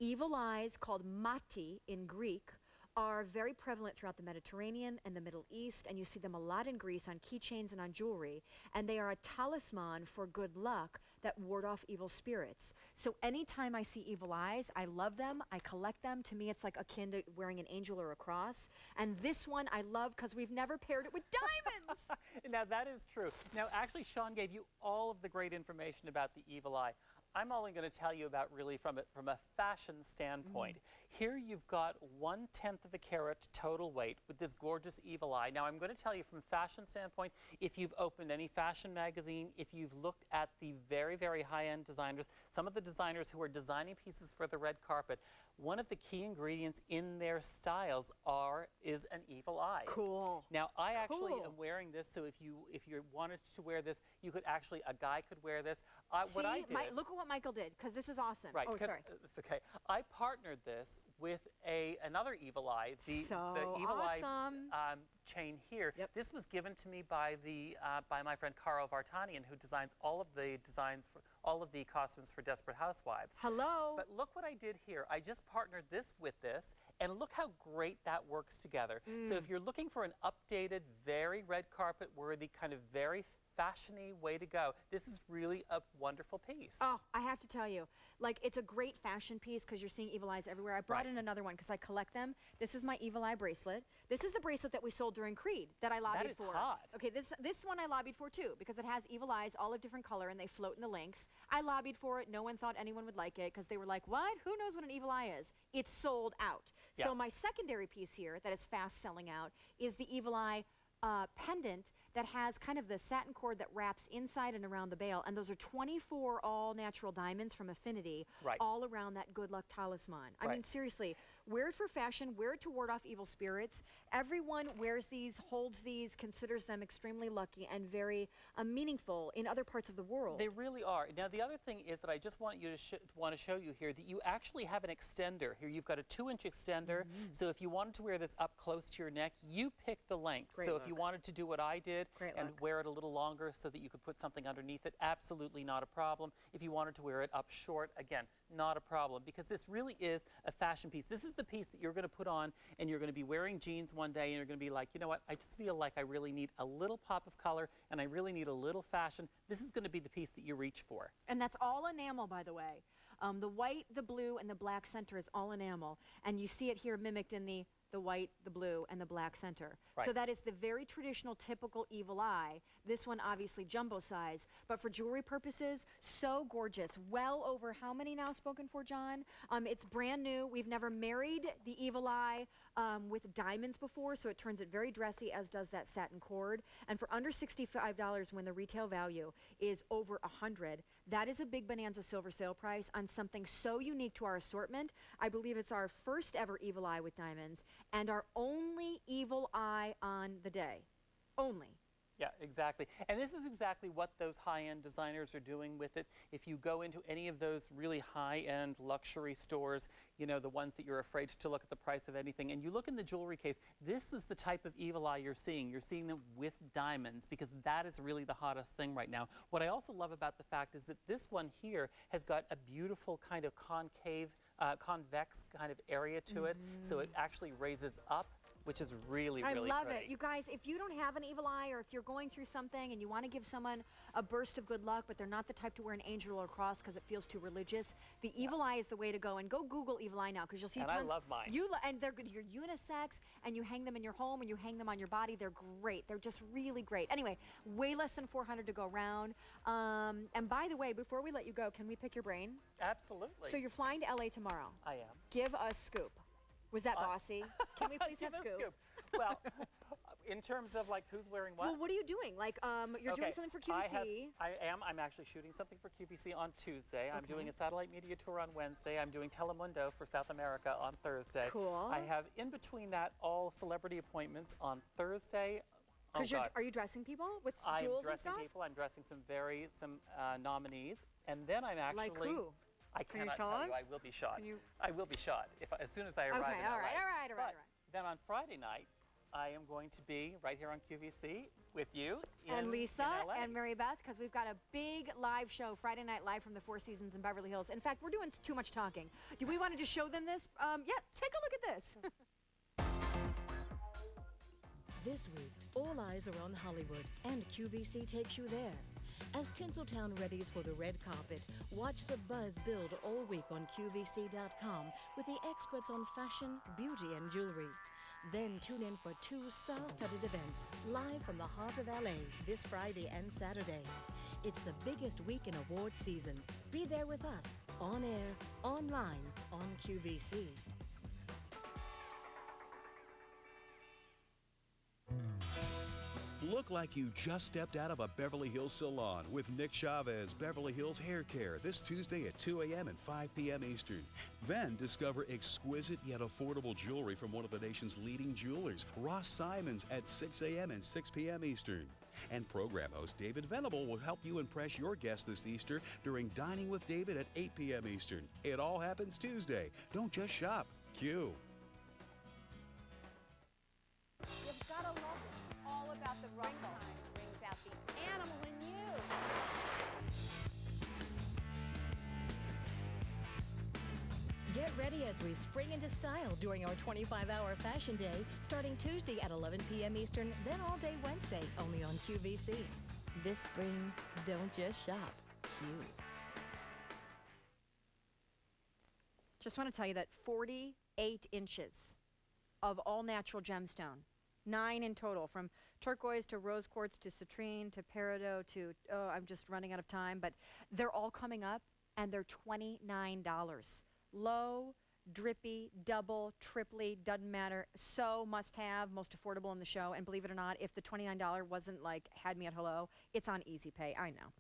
[SPEAKER 1] Evil eyes, called mati in Greek, are very prevalent throughout the Mediterranean and the Middle East, and you see them a lot in Greece on keychains and on jewelry, and they are a talisman for good luck that ward off evil spirits. So anytime I see evil eyes, I love them, I collect them. To me, it's like akin to wearing an angel or a cross. And this one I love because we've never paired it with diamonds.
[SPEAKER 3] Now, that is true. Now, actually, Shawn gave you all of the great information about the evil eye. I'm only going to tell you about really from a fashion standpoint. Here you've got 1/10 of a carat total weight with this gorgeous evil eye. Now I'm going to tell you from a fashion standpoint, if you've opened any fashion magazine, if you've looked at the very, very high-end designers, some of the designers who are designing pieces for the red carpet, one of the key ingredients in their styles is an evil eye.
[SPEAKER 1] Cool.
[SPEAKER 3] Now I actually am wearing this, so if you wanted to wear this, you could actually, a guy could wear this. What I did,
[SPEAKER 1] look at what Michael did, because this is awesome.
[SPEAKER 3] right?
[SPEAKER 1] Oh, sorry.
[SPEAKER 3] It's okay. I partnered this with another evil eye, the evil
[SPEAKER 1] awesome.
[SPEAKER 3] eye chain here.
[SPEAKER 1] Yep.
[SPEAKER 3] This was given to me by by my friend Caro Vartanian, who designs all of the designs for all of the costumes for Desperate Housewives.
[SPEAKER 1] Hello.
[SPEAKER 3] But look what I did here. I just partnered this with this, and look how great that works together. So if you're looking for an updated, very red carpet worthy, kind of very fashion-y way to go, this is really a wonderful piece.
[SPEAKER 1] Oh, I have to tell you, like, it's a great fashion piece because you're seeing evil eyes everywhere. I brought in another one because I collect them. This is my evil eye bracelet. This is the bracelet that we sold during Creed that I lobbied for.
[SPEAKER 3] That is hot.
[SPEAKER 1] Okay, this one I lobbied for too because it has evil eyes, all of different color, and they float in the links. I lobbied for it. No one thought anyone would like it because they were like, what? Who knows what an evil eye is? It's sold out.
[SPEAKER 3] Yeah.
[SPEAKER 1] So my secondary piece here that is fast selling out is the evil eye pendant that has kind of the satin cord that wraps inside and around the bail, and those are 24 all-natural diamonds from Affinity, all around that good luck talisman. I mean, seriously, wear it for fashion, wear it to ward off evil spirits. Everyone wears these, holds these, considers them extremely lucky and very meaningful in other parts of the world.
[SPEAKER 3] They really are. Now, the other thing is that I just want you to show you here that you actually have an extender. Here you've got a 2-inch extender, so if you wanted to wear this up close to your neck, you pick the length. So if you wanted to do what I did and wear it a little longer so that you could put something underneath it, absolutely not a problem. If you wanted to wear it up short, again, not a problem, because this really is a fashion piece. This is the piece that you're going to put on and you're going to be wearing jeans one day and you're going to be like, you know what, I just feel like I really need a little pop of color and I really need a little fashion. This is going to be the piece that you reach for.
[SPEAKER 1] And that's all enamel, by the way. The white, the blue, and the black center is all enamel, and you see it here mimicked in the white, the blue, and the black center. So that is the very traditional, typical evil eye. This one obviously jumbo size, but for jewelry purposes, so gorgeous. Well over how many now spoken for, John? It's brand new. We've never married the evil eye with diamonds before, so it turns it very dressy, as does that satin cord. And for under $65, when the retail value is over $100, that is a big Bonanza silver sale price on something so unique to our assortment. I believe it's our first ever evil eye with diamonds and our only evil eye on the day. Only.
[SPEAKER 3] Yeah, exactly. And this is exactly what those high-end designers are doing with it. If you go into any of those really high-end luxury stores, you know, the ones that you're afraid to look at the price of anything, and you look in the jewelry case, this is the type of evil eye you're seeing. You're seeing them with diamonds because that is really the hottest thing right now. What I also love about the fact is that this one here has got a beautiful kind of concave, convex kind of area to it, so it actually raises up, which is really, really
[SPEAKER 1] I love
[SPEAKER 3] pretty.
[SPEAKER 1] it. You guys, if you don't have an evil eye, or if you're going through something and you want to give someone a burst of good luck, but they're not the type to wear an angel or a cross because it feels too religious, the evil eye is the way to go. And go Google evil eye now, because you'll see
[SPEAKER 3] and
[SPEAKER 1] tons.
[SPEAKER 3] I love mine.
[SPEAKER 1] And you're unisex, and you hang them in your home, and you hang them on your body. They're great. They're just really great. Anyway, way less than 400 to go round. And by the way, before we let you go, can we pick your brain?
[SPEAKER 3] Absolutely.
[SPEAKER 1] So you're flying to LA tomorrow.
[SPEAKER 3] I am.
[SPEAKER 1] Give us scoop. Was that bossy? Can we please have
[SPEAKER 3] Give us
[SPEAKER 1] scoop?
[SPEAKER 3] Well, in terms of like who's wearing what?
[SPEAKER 1] Well, what are you doing? Like, you're doing something for QVC.
[SPEAKER 3] I am. I'm actually shooting something for QVC on Tuesday. I'm doing a satellite media tour on Wednesday. I'm doing Telemundo for South America on Thursday.
[SPEAKER 1] Cool.
[SPEAKER 3] I have in between that all celebrity appointments on Thursday.
[SPEAKER 1] Are you dressing people with
[SPEAKER 3] I'm
[SPEAKER 1] jewels and
[SPEAKER 3] dressing
[SPEAKER 1] stuff?
[SPEAKER 3] people. I'm dressing some nominees, and then I'm actually.
[SPEAKER 1] Like who?
[SPEAKER 3] I
[SPEAKER 1] Can you
[SPEAKER 3] cannot
[SPEAKER 1] tell
[SPEAKER 3] tell
[SPEAKER 1] us?
[SPEAKER 3] you. I will be shot.
[SPEAKER 1] Can you-
[SPEAKER 3] I will be shot as soon as I arrive
[SPEAKER 1] Okay,
[SPEAKER 3] in
[SPEAKER 1] all
[SPEAKER 3] LA.
[SPEAKER 1] right.
[SPEAKER 3] But then on Friday night, I am going to be right here on QVC with you
[SPEAKER 1] And Lisa
[SPEAKER 3] in LA.
[SPEAKER 1] and Mary Beth, because we've got a big live show Friday night live from the Four Seasons in Beverly Hills. In fact, we're doing too much talking. Do we want to just show them this? Yeah, take a look at this.
[SPEAKER 5] This week, all eyes are on Hollywood, and QVC takes you there. As Tinseltown readies for the red carpet, watch the buzz build all week on QVC.com with the experts on fashion, beauty, and jewelry. Then tune in for 2 star-studded events live from the heart of LA this Friday and Saturday. It's the biggest week in awards season. Be there with us, on air, online, on QVC.
[SPEAKER 9] Look like you just stepped out of a Beverly Hills salon with Nick Chavez, Beverly Hills Hair Care, this Tuesday at 2 a.m. and 5 p.m. Eastern. Then discover exquisite yet affordable jewelry from one of the nation's leading jewelers, Ross Simons, at 6 a.m. and 6 p.m. Eastern. And program host David Venable will help you impress your guests this Easter during Dining with David at 8 p.m. Eastern. It all happens Tuesday. Don't just shop. Q.
[SPEAKER 4] You've got to love it. All about the right time brings out the animal in you.
[SPEAKER 5] Get ready as we spring into style during our 25-hour fashion day, starting Tuesday at 11 p.m. Eastern, then all day Wednesday, only on QVC. This spring, don't just shop. Q.
[SPEAKER 1] Just want to tell you that 48 inches of all-natural gemstone, 9 in total, from turquoise to rose quartz to citrine to peridot to, I'm just running out of time, but they're all coming up, and they're $29. Low, drippy, double, triply, doesn't matter. So must have, most affordable in the show. And believe it or not, if the $29 wasn't like had me at hello, it's on Easy Pay. I know.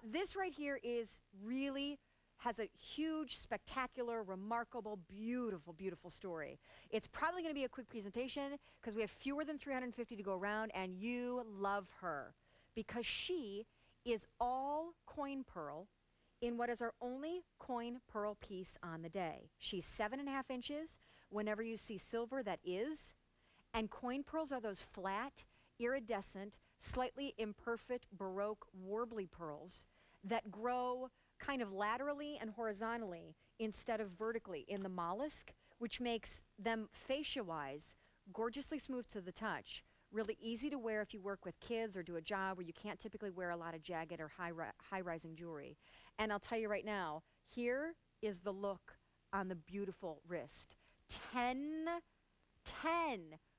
[SPEAKER 1] This right here is really has a huge, spectacular, remarkable, beautiful, beautiful story. It's probably going to be a quick presentation because we have fewer than 350 to go around, and you love her because she is all coin pearl in what is our only coin pearl piece on the day. She's 7.5 inches. Whenever you see silver, that is. And coin pearls are those flat, iridescent, slightly imperfect, Baroque, warbly pearls that grow kind of laterally and horizontally instead of vertically in the mollusk, which makes them fascia-wise gorgeously smooth to the touch, really easy to wear if you work with kids or do a job where you can't typically wear a lot of jagged or high-rising jewelry. And I'll tell you right now, here is the look on the beautiful wrist. 10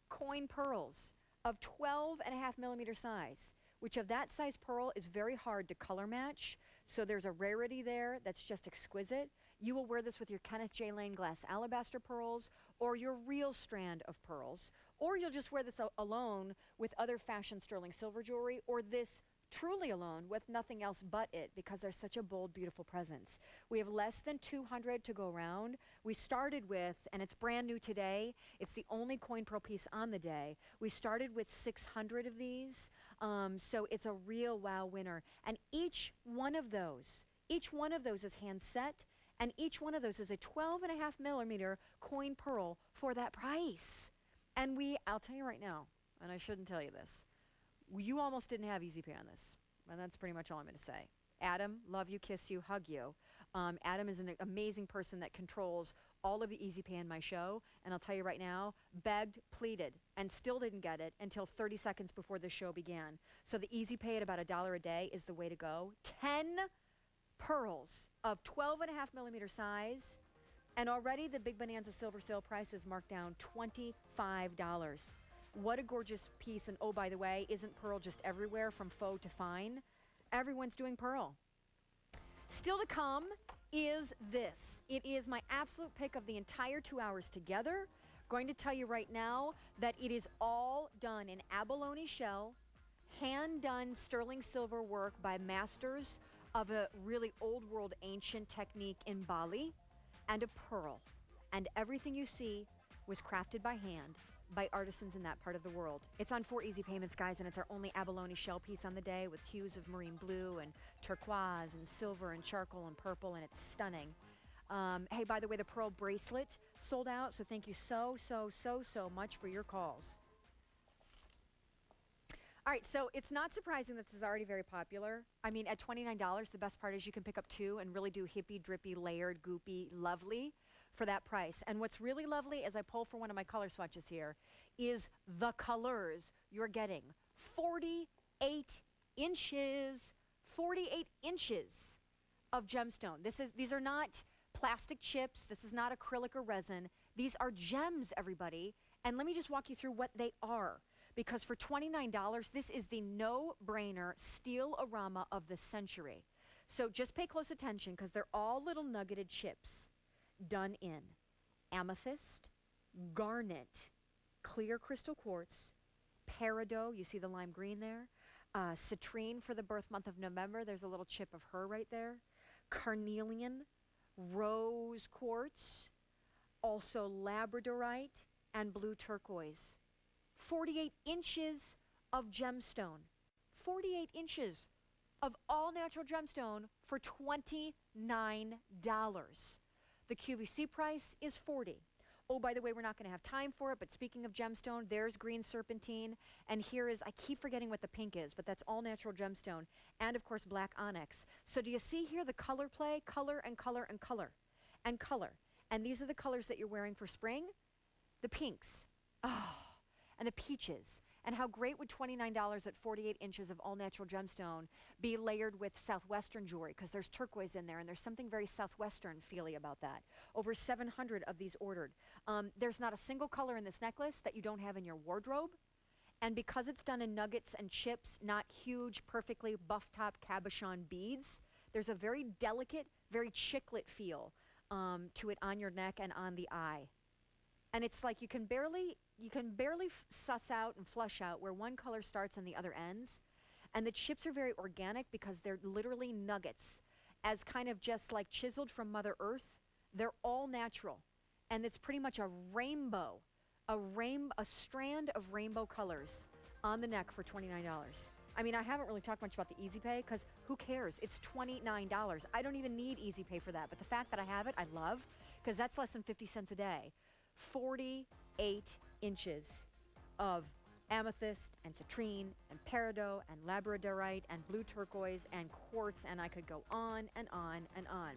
[SPEAKER 1] coin pearls of 12.5 millimeter size, which of that size pearl is very hard to color match. So there's a rarity there that's just exquisite. You will wear this with your Kenneth J. Lane glass alabaster pearls or your real strand of pearls, or you'll just wear this alone with other fashion sterling silver jewelry, or this truly alone with nothing else but it, because there's such a bold, beautiful presence. We have less than 200 to go around. We started with, and it's brand new today, it's the only coin pearl piece on the day. We started with 600 of these, so it's a real wow winner. And each one of those is hand set, and each one of those is a 12.5 millimeter coin pearl for that price. And I'll tell you right now, and I shouldn't tell you this, you almost didn't have Easy Pay on this, and that's pretty much all I'm going to say. Adam, love you, kiss you, hug you. Adam is an amazing person that controls all of the Easy Pay in my show, and I'll tell you right now, begged, pleaded, and still didn't get it until 30 seconds before the show began. So the Easy Pay at about $1 a day is the way to go. 10 pearls of 12.5 millimeter size, and already the Big Bonanza silver sale price is marked down $25. What a gorgeous piece. And oh, by the way, isn't pearl just everywhere from faux to fine? Everyone's doing pearl. Still to come is this. It is my absolute pick of the entire 2 hours together. Going to tell you right now that it is all done in abalone shell, hand-done sterling silver work by masters of a really old world ancient technique in Bali, and a pearl. And everything you see was crafted by hand by artisans in that part of the world. It's on 4 easy payments, guys, and it's our only abalone shell piece on the day with hues of marine blue and turquoise and silver and charcoal and purple, and it's stunning. Hey, by the way, the pearl bracelet sold out, so thank you so much for your calls. All right, so it's not surprising that this is already very popular. I mean, at $29, the best part is you can pick up 2 and really do hippie, drippy, layered, goopy, lovely for that price. And what's really lovely, as I pull for one of my color swatches here, is the colors you're getting. 48 inches, 48 inches of gemstone. These are not plastic chips. This is not acrylic or resin. These are gems, everybody. And let me just walk you through what they are. Because for $29, this is the no-brainer steel-orama of the century. So just pay close attention because they're all little nuggeted chips done in amethyst, garnet, clear crystal quartz, peridot, you see the lime green there, citrine for the birth month of November, there's a little chip of her right there, carnelian, rose quartz, also labradorite, and blue turquoise. 48 inches of gemstone. 48 inches of all natural gemstone for $29. The QVC price is $40. Oh, by the way, we're not going to have time for it, but speaking of gemstone, there's green serpentine, and here is, I keep forgetting what the pink is, but that's all natural gemstone, and of course black onyx. So do you see here the color play? Color and color and color and color. And these are the colors that you're wearing for spring. The pinks. Oh. And the peaches. And how great would $29 at 48 inches of all-natural gemstone be layered with Southwestern jewelry, because there's turquoise in there, and there's something very Southwestern feely about that. Over 700 of these ordered. There's not a single color in this necklace that you don't have in your wardrobe. And because it's done in nuggets and chips, not huge, perfectly buff-top cabochon beads, there's a very delicate, very chiclet feel to it on your neck and on the eye. And it's like you can barely suss out and flush out where one color starts and the other ends. And the chips are very organic because they're literally nuggets, as kind of just like chiseled from Mother Earth. They're all natural. And it's pretty much a rainbow, a strand of rainbow colors on the neck for $29. I mean, I haven't really talked much about the Easy Pay because who cares? It's $29. I don't even need Easy Pay for that. But the fact that I have it, I love, because that's less than 50 cents a day. 48 inches of amethyst and citrine and peridot and labradorite and blue turquoise and quartz, and I could go on and on and on.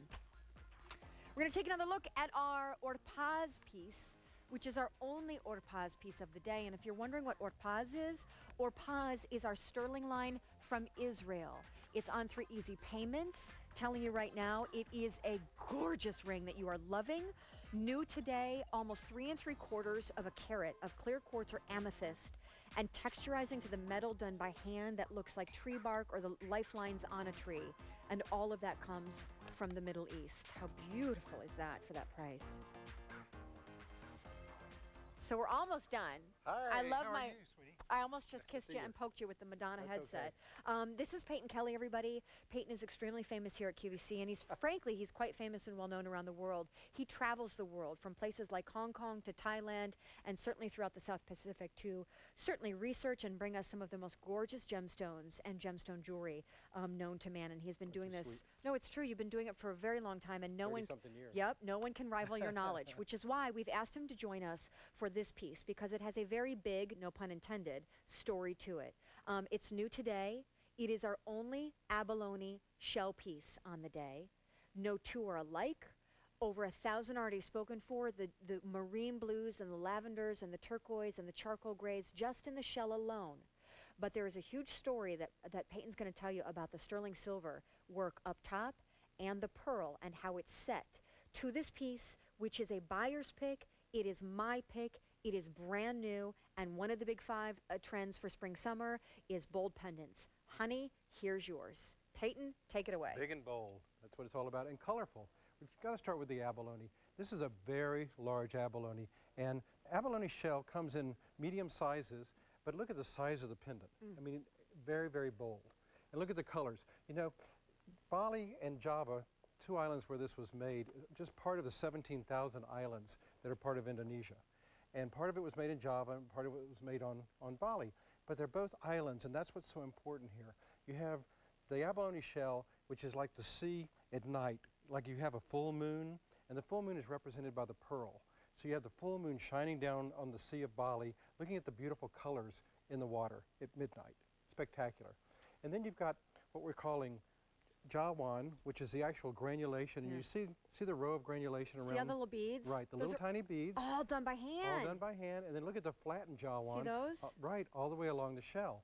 [SPEAKER 1] We're going to take another look at our Orpaz piece, which is our only Orpaz piece of the day. And if you're wondering what Orpaz is our sterling line from Israel. It's on 3 easy payments. Telling you right now, it is a gorgeous ring that you are loving. New today, almost 3 3/4 of a carat of clear quartz or amethyst, and texturizing to the metal done by hand that looks like tree bark or the lifelines on a tree. And all of that comes from the Middle East. How beautiful is that for that price? So we're almost done.
[SPEAKER 10] Hi,
[SPEAKER 1] I love
[SPEAKER 10] how
[SPEAKER 1] my.
[SPEAKER 10] are you, sweetie?
[SPEAKER 1] I almost just kissed
[SPEAKER 10] see
[SPEAKER 1] you
[SPEAKER 10] you.
[SPEAKER 1] and poked you with the Madonna
[SPEAKER 10] That's
[SPEAKER 1] headset. This is Peyton Kelly, everybody. Peyton is extremely famous here at QVC, and he's frankly, he's quite famous and well known around the world. He travels the world from places like Hong Kong to Thailand, and certainly throughout the South Pacific to certainly research and bring us some of the most gorgeous gemstones and gemstone jewelry known to man. And he's been doing this.
[SPEAKER 10] sweet.
[SPEAKER 1] No, it's true. You've been doing it for a very long time, and no one.
[SPEAKER 10] 30-something years.
[SPEAKER 1] Yep, no one can rival your knowledge, which is why we've asked him to join us for this piece, because it has a very big, no pun intended, story to it. It's new today. It is our only abalone shell piece on the day. No 2 are alike. Over 1,000 already spoken for. The marine blues and the lavenders and the turquoise and the charcoal grays just in the shell alone. But there is a huge story that Peyton's going to tell you about the sterling silver work up top and the pearl and how it's set to this piece, which is a buyer's pick. It is my pick. It is brand new, and one of the big 5 trends for spring-summer is bold pendants. Honey, here's yours. Peyton, take it away.
[SPEAKER 10] Big and bold. That's what it's all about. And colorful. We've got to start with the abalone. This is a very large abalone, and abalone shell comes in medium sizes, but look at the size of the pendant. I mean, very, very bold. And look at the colors. You know, Bali and Java, 2 islands where this was made, just part of the 17,000 islands that are part of Indonesia. And part of it was made in Java and part of it was made on Bali. But they're both islands, and that's what's so important here. You have the abalone shell, which is like the sea at night, like you have a full moon, and the full moon is represented by the pearl. So you have the full moon shining down on the Sea of Bali, looking at the beautiful colors in the water at midnight. Spectacular. And then you've got what we're calling Jawan, which is the actual granulation, and you see the row of granulation around.
[SPEAKER 1] See all the little beads?
[SPEAKER 10] Right, the little tiny beads.
[SPEAKER 1] All done by hand.
[SPEAKER 10] All done by hand, and then look at the flattened Jawan.
[SPEAKER 1] See those?
[SPEAKER 10] Right, all the way along the shell.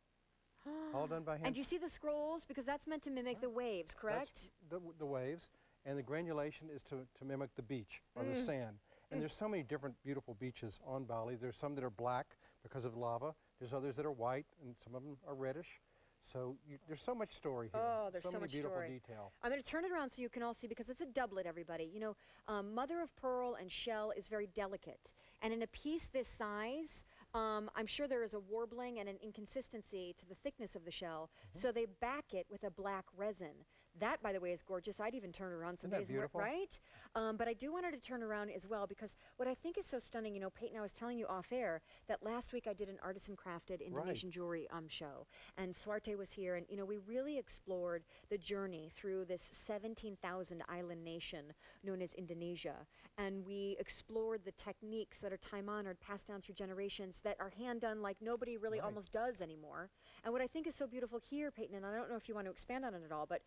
[SPEAKER 10] All done by hand.
[SPEAKER 1] And do you see the scrolls? Because that's meant to mimic the waves, correct?
[SPEAKER 10] That's the waves, and the granulation is to mimic the beach or the sand. And there's so many different beautiful beaches on Bali. There's some that are black because of lava. There's others that are white, and some of them are reddish. So there's so much story here.
[SPEAKER 1] Oh, there's so
[SPEAKER 10] many
[SPEAKER 1] much
[SPEAKER 10] beautiful
[SPEAKER 1] story.
[SPEAKER 10] detail.
[SPEAKER 1] I'm going to turn it around so you can all see, because it's a doublet, everybody. You know, mother of pearl and shell is very delicate. And in a piece this size, I'm sure there is a warbling and an inconsistency to the thickness of the shell. So they back it with a black resin. That, by the way, is gorgeous. I'd even turn it around some days, right? But I do want her to turn around as well, because what I think is so stunning, you know, Peyton, I was telling you off air that last week I did an artisan crafted Indonesian jewelry show, and Swarte was here, and you know, we really explored the journey through this 17,000 island nation known as Indonesia, and we explored the techniques that are time-honored, passed down through generations, that are hand-done like nobody really almost does anymore. And what I think is so beautiful here, Peyton, and I don't know if you want to expand on it at all, but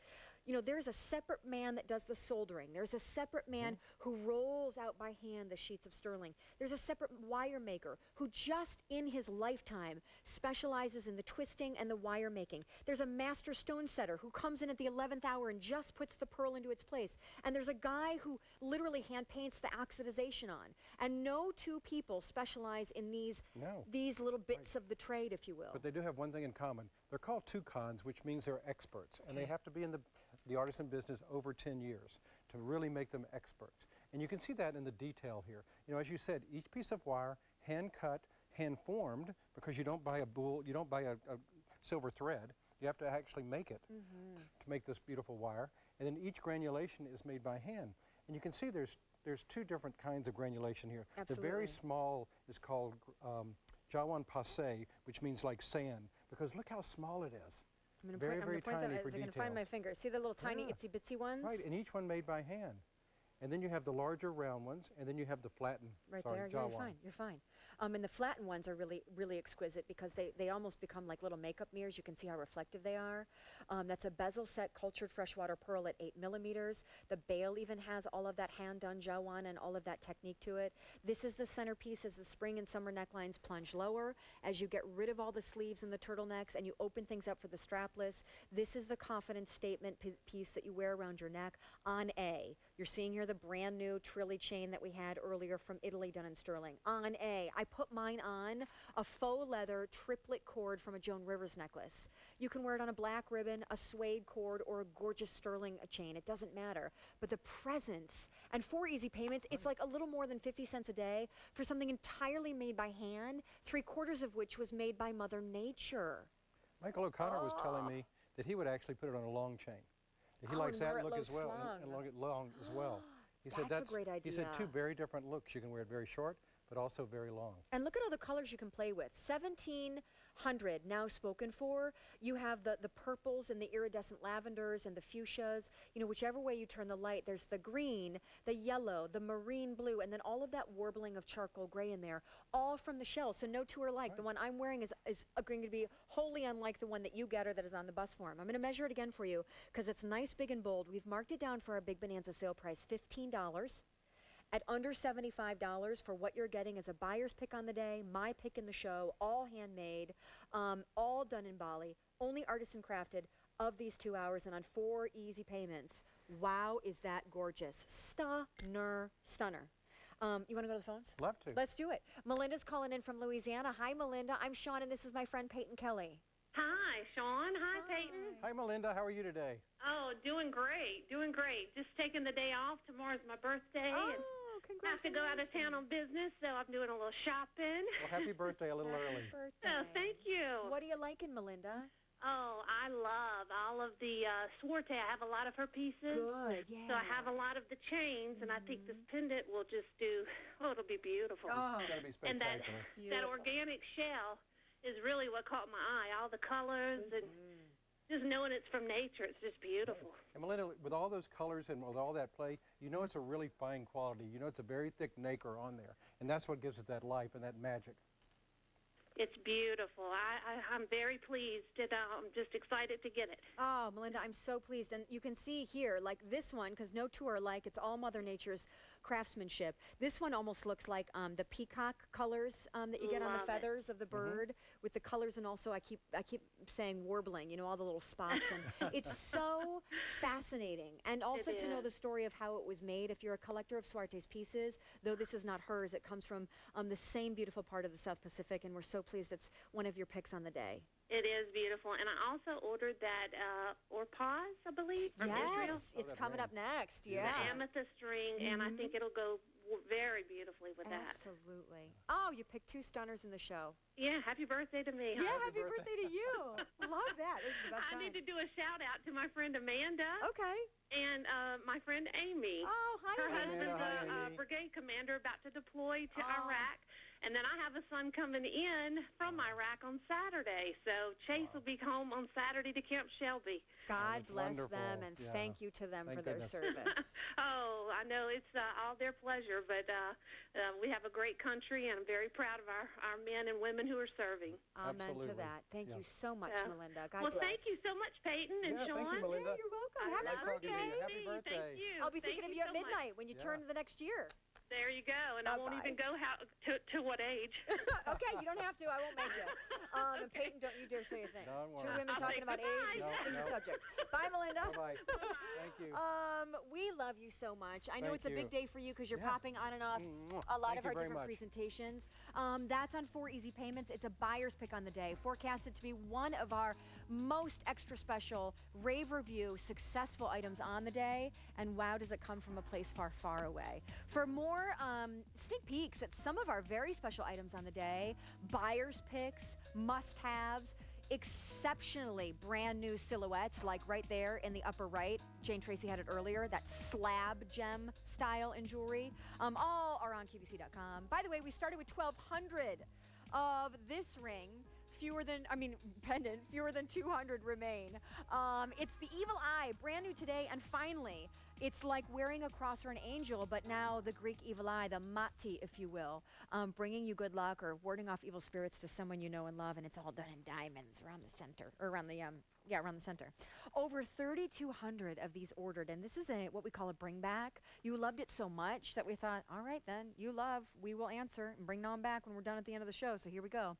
[SPEAKER 1] you know, there's a separate man that does the soldering. There's a separate man who rolls out by hand the sheets of sterling. There's a separate wire maker who just in his lifetime specializes in the twisting and the wire making. There's a master stone setter who comes in at the 11th hour and just puts the pearl into its place. And there's a guy who literally hand paints the oxidization on. And no two people specialize in these little bits of the trade, if you will.
[SPEAKER 10] But they do have one thing in common. They're called tukans, which means they're experts, and they have to be in the artisan business over 10 years to really make them experts. And you can see that in the detail here. You know, as you said, each piece of wire, hand cut, hand formed, because you don't buy you don't buy a silver thread. You have to actually make it to make this beautiful wire. And then each granulation is made by hand. And you can see there's two different kinds of granulation here.
[SPEAKER 1] Absolutely.
[SPEAKER 10] The very small is called Jawan Passe, which means like sand, because look how small it is.
[SPEAKER 1] I'm going to
[SPEAKER 10] very, very
[SPEAKER 1] point
[SPEAKER 10] tiny
[SPEAKER 1] that
[SPEAKER 10] for
[SPEAKER 1] as I can
[SPEAKER 10] details.
[SPEAKER 1] find my finger. See the little tiny itsy bitsy ones?
[SPEAKER 10] Right, and each one made by hand. And then you have the larger round ones, and then you have the flattened.
[SPEAKER 1] Right there, yeah,
[SPEAKER 10] Jawan.
[SPEAKER 1] you're fine, you're fine. And the flattened ones are really, really exquisite because they almost become like little makeup mirrors. You can see how reflective they are. That's a bezel set cultured freshwater pearl at 8 millimeters. The bail even has all of that hand-done Jawan and all of that technique to it. This is the centerpiece as the spring and summer necklines plunge lower. As you get rid of all the sleeves and the turtlenecks and you open things up for the strapless, this is the confidence statement piece that you wear around your neck on A. You're seeing here the brand new Trilly chain that we had earlier from Italy done in sterling. On A. I put mine on a faux leather triplet cord from a Joan Rivers necklace. You can wear it on a black ribbon, a suede cord, or a gorgeous sterling chain. It doesn't matter. But the presence, and 4 easy payments, it's like a little more than 50 cents a day for something entirely made by hand, 3/4 of which was made by Mother Nature.
[SPEAKER 10] Michael O'Connor was telling me that he would actually put it on a long chain. He likes that look as well, and long as well. He said
[SPEAKER 1] that's a great idea.
[SPEAKER 10] He said 2 very different looks. You can wear it very short, but also very long.
[SPEAKER 1] And look at all the colors you can play with. 1,700 now spoken for. You have the purples and the iridescent lavenders and the fuchsias. You know, whichever way you turn the light, there's the green, the yellow, the marine blue, and then all of that warbling of charcoal gray in there, all from the shell. So no two are alike. The one I'm wearing is going to be wholly unlike the one that you get or that is on the bus form. I'm going to measure it again for you because it's nice, big, and bold. We've marked it down for our Big Bonanza sale price, $15. At under $75 for what you're getting as a buyer's pick on the day, my pick in the show, all handmade, all done in Bali, only artisan crafted of these 2 hours and on 4 easy payments. Wow, is that gorgeous. Stunner. You want to go to the phones?
[SPEAKER 10] Love to.
[SPEAKER 1] Let's do it. Melinda's calling in from Louisiana. Hi, Melinda. I'm Shawn, and this is my friend Peyton Kelly.
[SPEAKER 2] Hi, Shawn. Hi, Peyton.
[SPEAKER 10] Hi, Melinda. How are you today?
[SPEAKER 2] Oh, doing great. Just taking the day off. Tomorrow's my birthday. And
[SPEAKER 1] congratulations.
[SPEAKER 2] have to go out of town on business, so I'm doing a little shopping.
[SPEAKER 10] Well, happy birthday a little early.
[SPEAKER 1] Birthday.
[SPEAKER 2] Oh, thank you.
[SPEAKER 1] What are you liking, Melinda?
[SPEAKER 2] Oh, I love all of the Swarte. I have a lot of her pieces.
[SPEAKER 1] Good, yeah.
[SPEAKER 2] So I have a lot of the chains, and I think this pendant will just it'll be beautiful.
[SPEAKER 1] Oh,
[SPEAKER 10] It's got to be
[SPEAKER 2] And
[SPEAKER 10] spectacular.
[SPEAKER 2] that organic shell is really what caught my eye. All the colors and just knowing it's from nature, it's just beautiful.
[SPEAKER 10] And Melinda, with all those colors and with all that play, you know it's a really fine quality. You know it's a very thick nacre on there. And that's what gives it that life and that magic.
[SPEAKER 2] It's beautiful. I'm very pleased, and I'm just excited to get it.
[SPEAKER 1] Oh, Melinda, I'm so pleased. And you can see here, like this one, because no two are alike, it's all Mother Nature's craftsmanship. This one almost looks like the peacock colors that you get on the feathers of the bird with the colors, and also I keep saying warbling, you know, all the little spots. And it's so fascinating. And also to know the story of how it was made. If you're a collector of Swarte's pieces, though this is not hers, it comes from the same beautiful part of the South Pacific, and we're so pleased it's one of your picks on the day.
[SPEAKER 2] It is beautiful. And I also ordered that Orpaz, I believe, from Israel.
[SPEAKER 1] Yes, it's coming up next. Yeah.
[SPEAKER 2] The amethyst ring, and I think it'll go very beautifully with that.
[SPEAKER 1] Absolutely. Oh, you picked two stunners in the show.
[SPEAKER 2] Yeah, happy birthday to me.
[SPEAKER 1] Yeah, happy birthday to you. Love that. This is the best
[SPEAKER 2] I need to do a shout out to my friend Amanda.
[SPEAKER 1] Okay.
[SPEAKER 2] And my friend Amy.
[SPEAKER 1] Oh, hi,
[SPEAKER 2] Her
[SPEAKER 1] Amanda.
[SPEAKER 2] husband's a brigade commander about to deploy to Iraq. And then I have a son coming in from Iraq on Saturday. So Chase will be home on Saturday to Camp Shelby.
[SPEAKER 1] God bless
[SPEAKER 10] wonderful.
[SPEAKER 1] them, and
[SPEAKER 10] Yeah.
[SPEAKER 1] thank you to them
[SPEAKER 10] Thank
[SPEAKER 1] for their
[SPEAKER 10] goodness.
[SPEAKER 1] service.
[SPEAKER 2] Oh, I know it's all their pleasure, but we have a great country, and I'm very proud of our men and women who are serving.
[SPEAKER 1] Amen to
[SPEAKER 10] Absolutely.
[SPEAKER 1] that. Thank you so much, Melinda. God
[SPEAKER 2] well,
[SPEAKER 1] bless.
[SPEAKER 2] thank you so much, Peyton and
[SPEAKER 10] Yeah,
[SPEAKER 2] Shawn.
[SPEAKER 10] thank you, Melinda.
[SPEAKER 1] Yeah, you're welcome.
[SPEAKER 2] I
[SPEAKER 1] Happy
[SPEAKER 2] love
[SPEAKER 10] talking to you.
[SPEAKER 1] birthday.
[SPEAKER 10] Happy birthday.
[SPEAKER 2] Thank you.
[SPEAKER 1] I'll be thinking of you at
[SPEAKER 2] so much.
[SPEAKER 1] midnight when you turn to the next year.
[SPEAKER 2] There you go, and I won't even go to what age.
[SPEAKER 1] Okay, you don't have to. I won't make you. And Peyton, don't you dare say a thing.
[SPEAKER 10] Don't
[SPEAKER 1] Two
[SPEAKER 10] worry.
[SPEAKER 1] women
[SPEAKER 2] I'll
[SPEAKER 1] talking
[SPEAKER 2] say
[SPEAKER 1] about
[SPEAKER 2] goodbye.
[SPEAKER 1] age is a
[SPEAKER 10] No,
[SPEAKER 1] sticky
[SPEAKER 10] no.
[SPEAKER 1] subject. Bye, Melinda.
[SPEAKER 10] Bye-bye. Thank you.
[SPEAKER 1] We love you so much. I know
[SPEAKER 10] Thank
[SPEAKER 1] it's a big
[SPEAKER 10] you.
[SPEAKER 1] day for you because you're
[SPEAKER 10] Yeah.
[SPEAKER 1] popping on and off
[SPEAKER 10] Mwah.
[SPEAKER 1] a lot
[SPEAKER 10] Thank
[SPEAKER 1] of
[SPEAKER 10] you
[SPEAKER 1] our
[SPEAKER 10] very
[SPEAKER 1] different
[SPEAKER 10] much.
[SPEAKER 1] presentations. That's on 4 Easy Payments. It's a buyer's pick on the day, forecasted to be one of our most extra special rave review successful items on the day. And wow, does it come from a place far, far away. For more sneak peeks at some of our very special items on the day, buyer's picks, must-haves, exceptionally brand new silhouettes, like right there in the upper right. Jane Tracy had it earlier, that slab gem style in jewelry. All are on QVC.com. By the way, we started with 1,200 of this ring. Pendant, fewer than 200 remain. It's the Evil Eye, brand new today, and finally, it's like wearing a cross or an angel, but now the Greek evil eye, the mati, if you will, bringing you good luck or warding off evil spirits to someone you know and love, and it's all done in diamonds around the center, or around the, around the center. Over 3,200 of these ordered, and this is what we call a bring back. You loved it so much that we thought, all right then, you love, we will answer and bring on back when we're done at the end of the show, so here we go.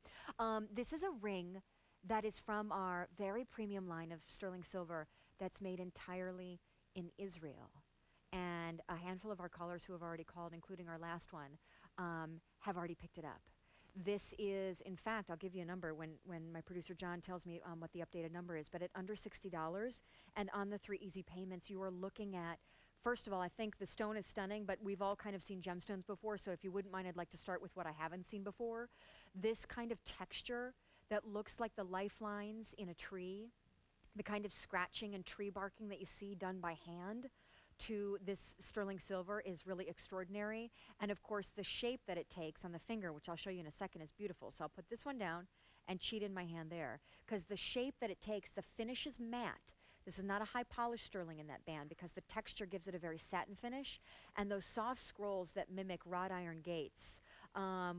[SPEAKER 1] This is a ring that is from our very premium line of sterling silver that's made entirely in Israel. And a handful of our callers who have already called, including our last one, have already picked it up. This is, in fact, I'll give you a number when my producer John tells me what the updated number is, but at under $60, and on the 3 easy payments, you are looking at, first of all, I think the stone is stunning, but we've all kind of seen gemstones before, so if you wouldn't mind, I'd like to start with what I haven't seen before. This kind of texture that looks like the lifelines in a tree, the kind of scratching and tree barking that you see done by hand to this sterling silver is really extraordinary. And of course, the shape that it takes on the finger, which I'll show you in a second, is beautiful. So I'll put this one down and cheat in my hand there, because the shape that it takes, the finish is matte. This is not a high polished sterling in that band, because the texture gives it a very satin finish, and those soft scrolls that mimic wrought iron gates,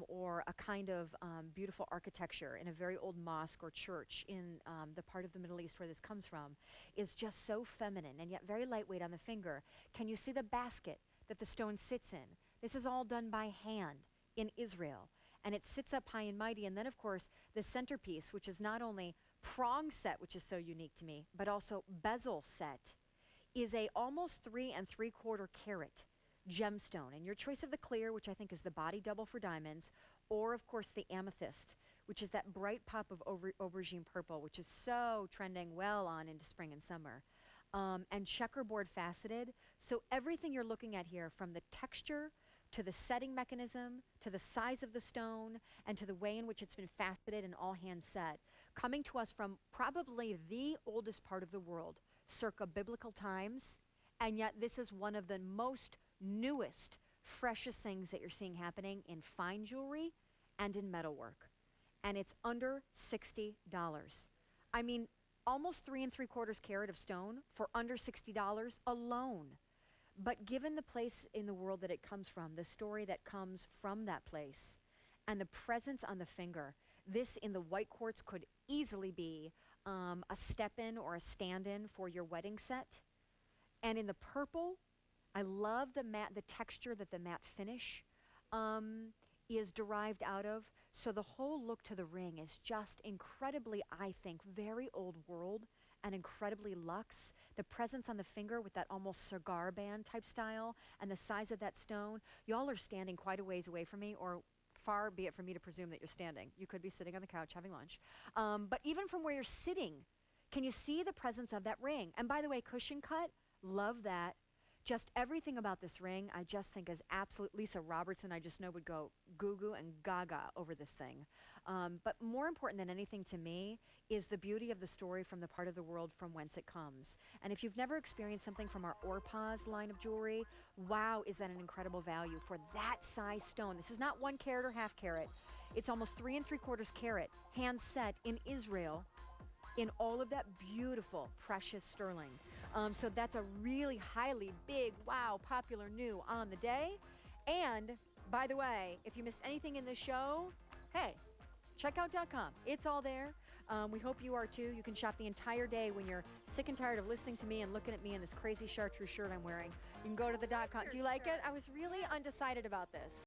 [SPEAKER 1] or a kind of beautiful architecture in a very old mosque or church in the part of the Middle East where this comes from, is just so feminine and yet very lightweight on the finger. Can you see the basket that the stone sits in? This is all done by hand in Israel, and it sits up high and mighty. And then, of course, the centerpiece, which is not only prong set, which is so unique to me, but also bezel set, is a almost 3 3/4 carat gemstone. And your choice of the clear, which I think is the body double for diamonds, or of course the amethyst, which is that bright pop of aubergine purple, which is so trending well on into spring and summer. And checkerboard faceted. So everything you're looking at here, from the texture to the setting mechanism, to the size of the stone, and to the way in which it's been faceted and all hand set, coming to us from probably the oldest part of the world, circa biblical times, and yet this is one of the most newest, freshest things that you're seeing happening in fine jewelry and in metalwork. And it's under $60. I mean, almost 3 3/4 carat of stone for under $60 alone. But given the place in the world that it comes from, the story that comes from that place, and the presence on the finger, this in the white quartz could easily be a step-in or a stand-in for your wedding set. And in the purple, I love the matte, the texture that the matte finish is derived out of. So the whole look to the ring is just incredibly, I think, very old world and incredibly luxe. The presence on the finger with that almost cigar band type style and the size of that stone. Y'all are standing quite a ways away from me, or far be it for me to presume that you're standing. You could be sitting on the couch having lunch. But even from where you're sitting, can you see the presence of that ring? And by the way, cushion cut, love that. Just everything about this ring, I just think is absolute. Lisa Robertson, I just know, would go goo-goo and gaga over this thing. But more important than anything to me is the beauty of the story from the part of the world from whence it comes. And if you've never experienced something from our Orpaz line of jewelry, wow, is that an incredible value for that size stone. This is not 1 carat or ½ carat. It's almost 3 3/4 carat, hand set in Israel, in all of that beautiful, precious sterling. So that's a really highly big, wow, popular new on the day. And by the way, if you missed anything in this show, hey, checkout.com. It's all there. We hope you are too. You can shop the entire day when you're sick and tired of listening to me and looking at me in this crazy chartreuse shirt I'm wearing. You can go to the .com. Do you like it? I was really undecided about this.